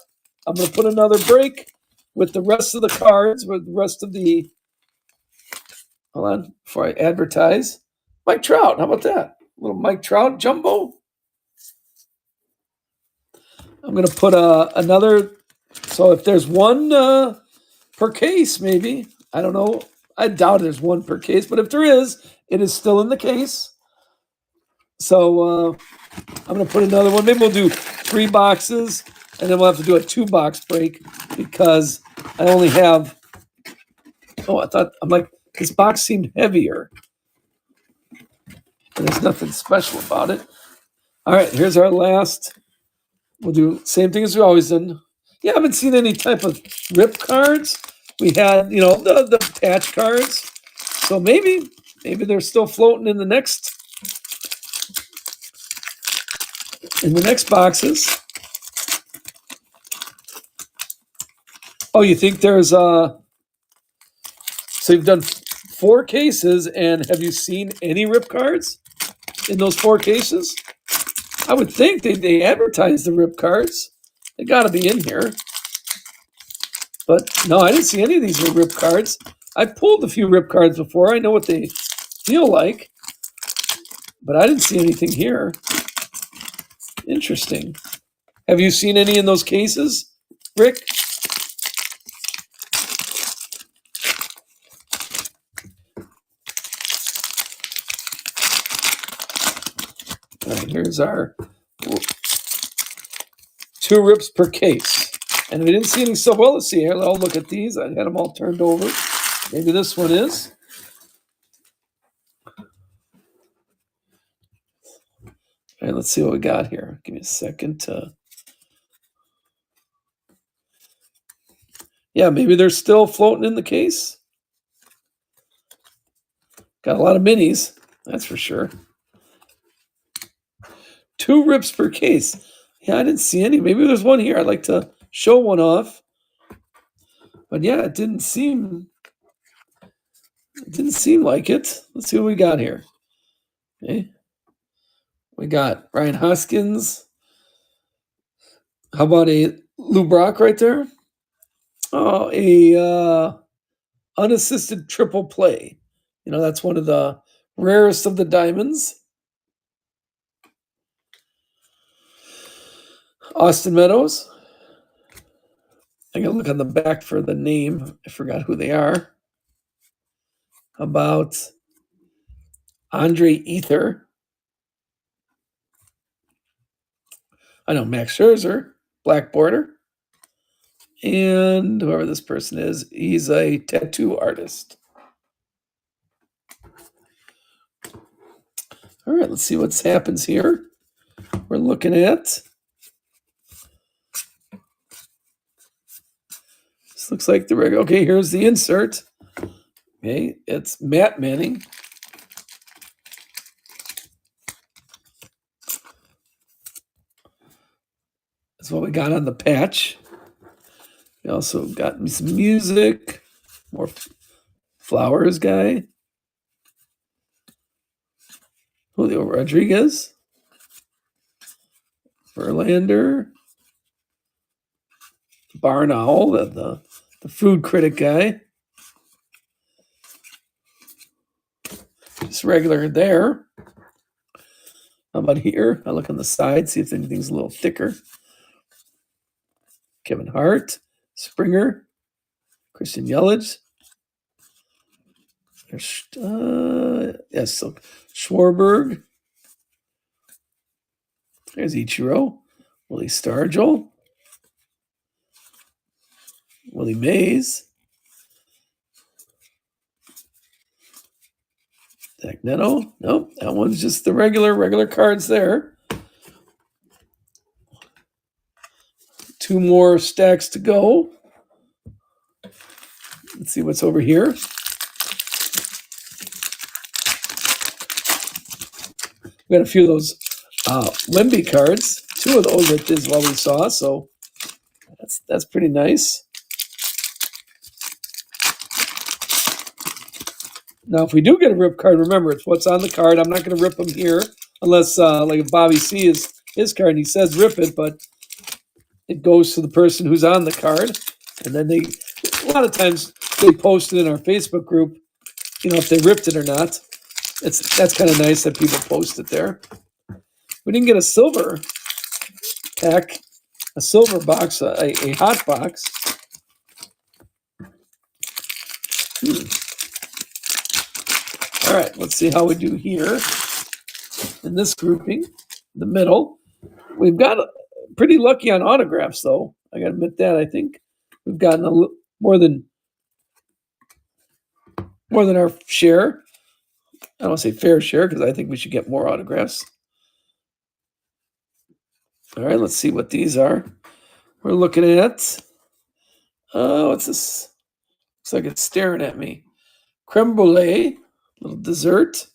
I'm going to put another break with the rest of the cards, with the rest of the. Hold on, before I advertise. Mike Trout. How about that? A little Mike Trout jumbo. I'm going to put another. So if there's one per case, maybe. I don't know. I doubt there's one per case, but if there is, it is still in the case. So I'm going to put another one. Maybe we'll do 3 boxes, and then we'll have to do a 2-box break because I only have. Oh, I'm like, this box seemed heavier. And there's nothing special about it. All right, here's our last. We'll do same thing as we always done. Yeah, I haven't seen any type of rip cards. We had, the patch cards. So maybe they're still floating in the next boxes. Oh, you think there's so you've done 4 cases, and have you seen any rip cards in those 4 cases? I would think they advertise the rip cards. They got to be in here. But no, I didn't see any of these rip cards. I've pulled a few rip cards before. I know what they feel like. But I didn't see anything here. Interesting. Have you seen any in those cases, Rick? All right, here's our 2 rips per case. And we didn't see any. So, well, let's see here. I'll look at these. I had them all turned over. Maybe this one is. All right, let's see what we got here. Give me a second. Yeah, maybe they're still floating in the case. Got a lot of minis, that's for sure. 2 rips per case. Yeah, I didn't see any. Maybe there's one here. I'd like to show one off. But yeah, it didn't seem like it. Let's see what we got here. Okay. We got Ryan Hoskins. How about a Lou Brock right there? Oh, a unassisted triple play. That's one of the rarest of the diamonds. Austin Meadows. I gotta look on the back for the name. I forgot who they are. How about Andre Ether? I know Max Scherzer, black border. And whoever this person is, he's a tattoo artist. All right, let's see what happens here. We're looking at. This looks like the regular. Okay, here's the insert. Okay, it's Matt Manning. That's what we got on the patch. We also got some music. More Flowers guy. Julio Rodriguez. Verlander. Barn Owl, the food critic guy. Just regular there. How about here? I look on the side, see if anything's a little thicker. Kevin Hart, Springer, Christian Yelich. Yes, so Schwarberg. There's Ichiro. Willie Stargell. Willie Mays. Zach Neto. Nope, that one's just the regular cards there. 2 more stacks to go. Let's see what's over here. We got a few of those Wemby cards. 2 of those that is what we saw, so that's pretty nice. Now, if we do get a rip card, remember, it's what's on the card. I'm not going to rip them here unless, like if Bobby C is his card and he says rip it, but it goes to the person who's on the card. And then a lot of times they post it in our Facebook group, if they ripped it or not. That's kind of nice that people post it there. We didn't get a silver pack, a silver box, a hot box. All right, let's see how we do here in this grouping, the middle. We've got pretty lucky on autographs, though. I got to admit that. I think we've gotten more than our share. I don't want to say fair share because I think we should get more autographs. All right, let's see what these are. We're looking at, what's this? Looks like it's staring at me. Creme brulee, little dessert.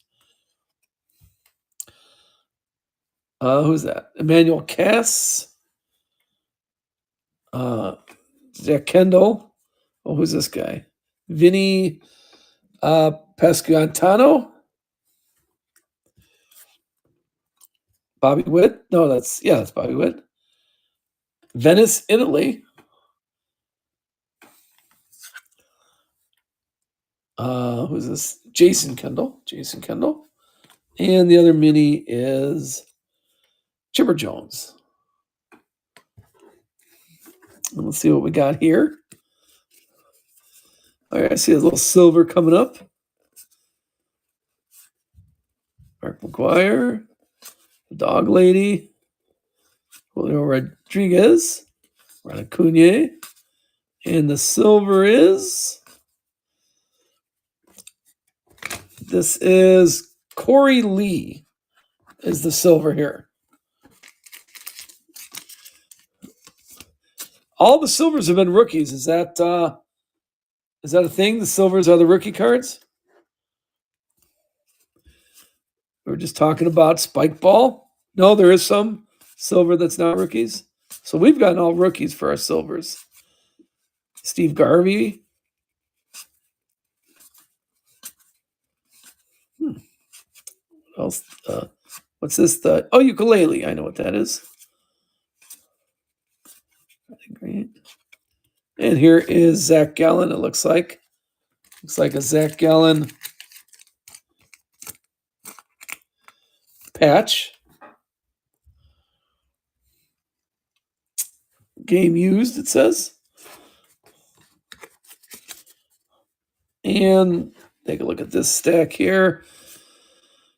Who's that? Emmanuel Cass. Jack Kendall. Oh, who's this guy? Vinny Pasquantano. Bobby Witt. No, that's Bobby Witt. Venice, Italy. Who's this? Jason Kendall. And the other mini is Chipper Jones. And let's see what we got here. All right, I see a little silver coming up. Mark McGuire, the Dog Lady, Julio Rodriguez, Ron Acuna, and the silver is, this is Corey Lee is the silver here. All the silvers have been rookies. Is that a thing? The silvers are the rookie cards? We were just talking about Spike Ball. No, there is some silver that's not rookies. So we've gotten all rookies for our silvers. Steve Garvey. What else? What's this? Ukulele. I know what that is. Great. And here is Zach Gallen, it looks like. Looks like a Zach Gallen patch. Game used, it says. And take a look at this stack here.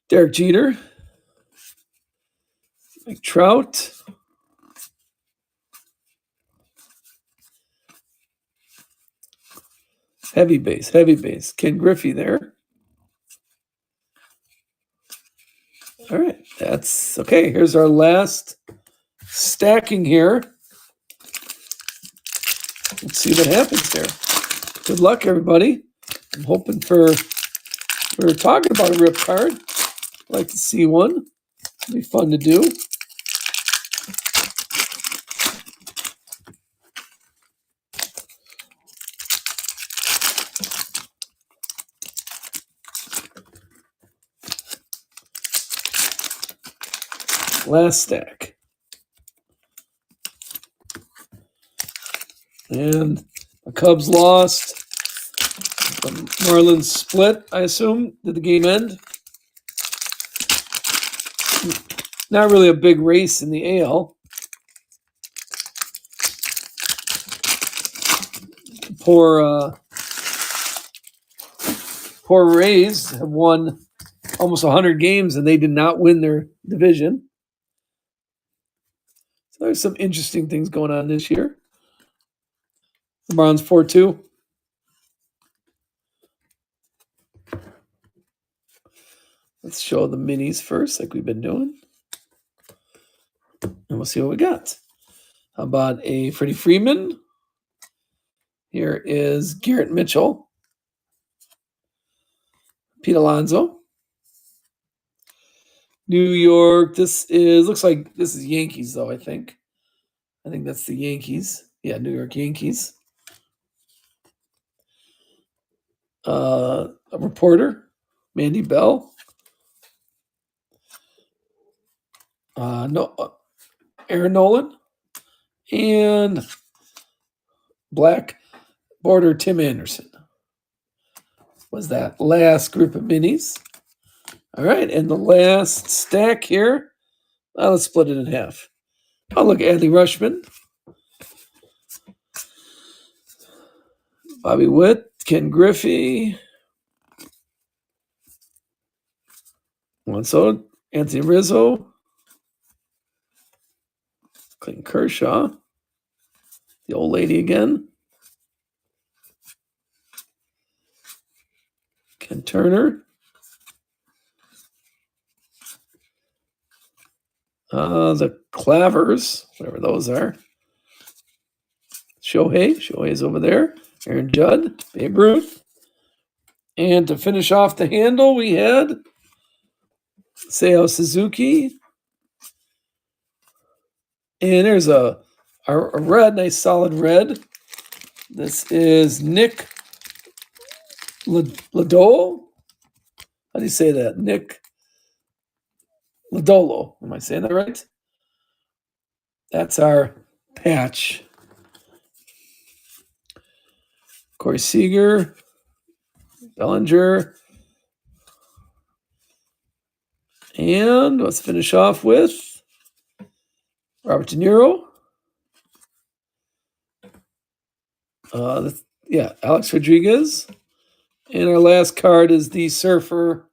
Derek Jeter. Mike Trout. Heavy base. Ken Griffey there. All right, that's okay. Here's our last stacking here. Let's see what happens there. Good luck, everybody. I'm hoping we were talking about a rip card. I'd like to see one. It'll be fun to do. Last stack. And the Cubs lost. The Marlins split, I assume. Did the game end? Not really a big race in the AL. poor Rays have won almost 100 games, and they did not win their division. So there's some interesting things going on this year. The Browns 4-2. Let's show the minis first, like we've been doing. And we'll see what we got. How about a Freddie Freeman? Here is Garrett Mitchell. Pete Alonso. New York. Looks like this is Yankees, though, I think. I think that's the Yankees. Yeah, New York Yankees. A reporter, Mandy Bell. Aaron Nolan. And black border Tim Anderson. Was that last group of minis. All right, and the last stack here. Let's split it in half. Oh, look, Adley Rushman. Bobby Witt, Ken Griffey. So Anthony Rizzo. Clayton Kershaw. The old lady again. Ken Turner. The Clavers, whatever those are. Shohei's over there. Aaron Judd, Babe Ruth. And to finish off the handle, we had Seiya Suzuki. And there's a red, nice solid red. This is Nick Lodolo. How do you say that? Nick Lodolo. Am I saying that right? That's our patch. Corey Seager, Bellinger. And let's finish off with Robert De Niro. Alex Rodriguez. And our last card is the Surfer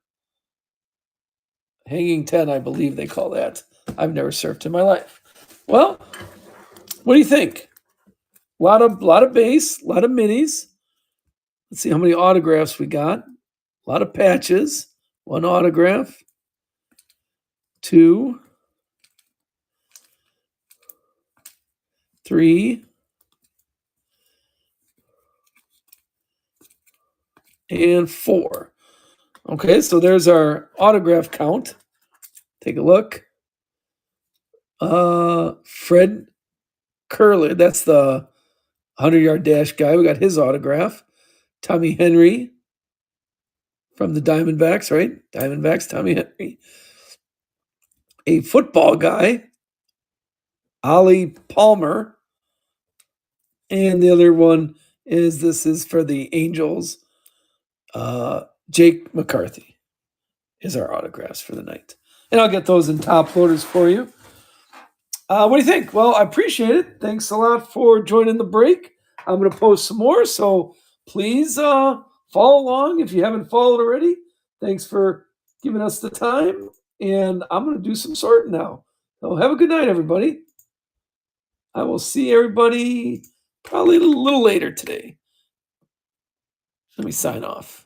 Hanging 10, I believe they call that. I've never surfed in my life. Well, what do you think? A lot of base, a lot of minis. Let's see how many autographs we got. A lot of patches. 1 autograph. 2. 3. And 4. Okay, so there's our autograph count. Take a look. Fred Curley, that's the 100-yard dash guy. We got his autograph. Tommy Henry from the Diamondbacks, right? Diamondbacks, Tommy Henry. A football guy, Ollie Palmer. And the other one this is for the Angels. Jake McCarthy is our autographs for the night. And I'll get those in top loaders for you. What do you think? Well, I appreciate it. Thanks a lot for joining the break. I'm going to post some more, so please follow along if you haven't followed already. Thanks for giving us the time, and I'm going to do some sorting now. So have a good night, everybody. I will see everybody probably a little later today. Let me sign off.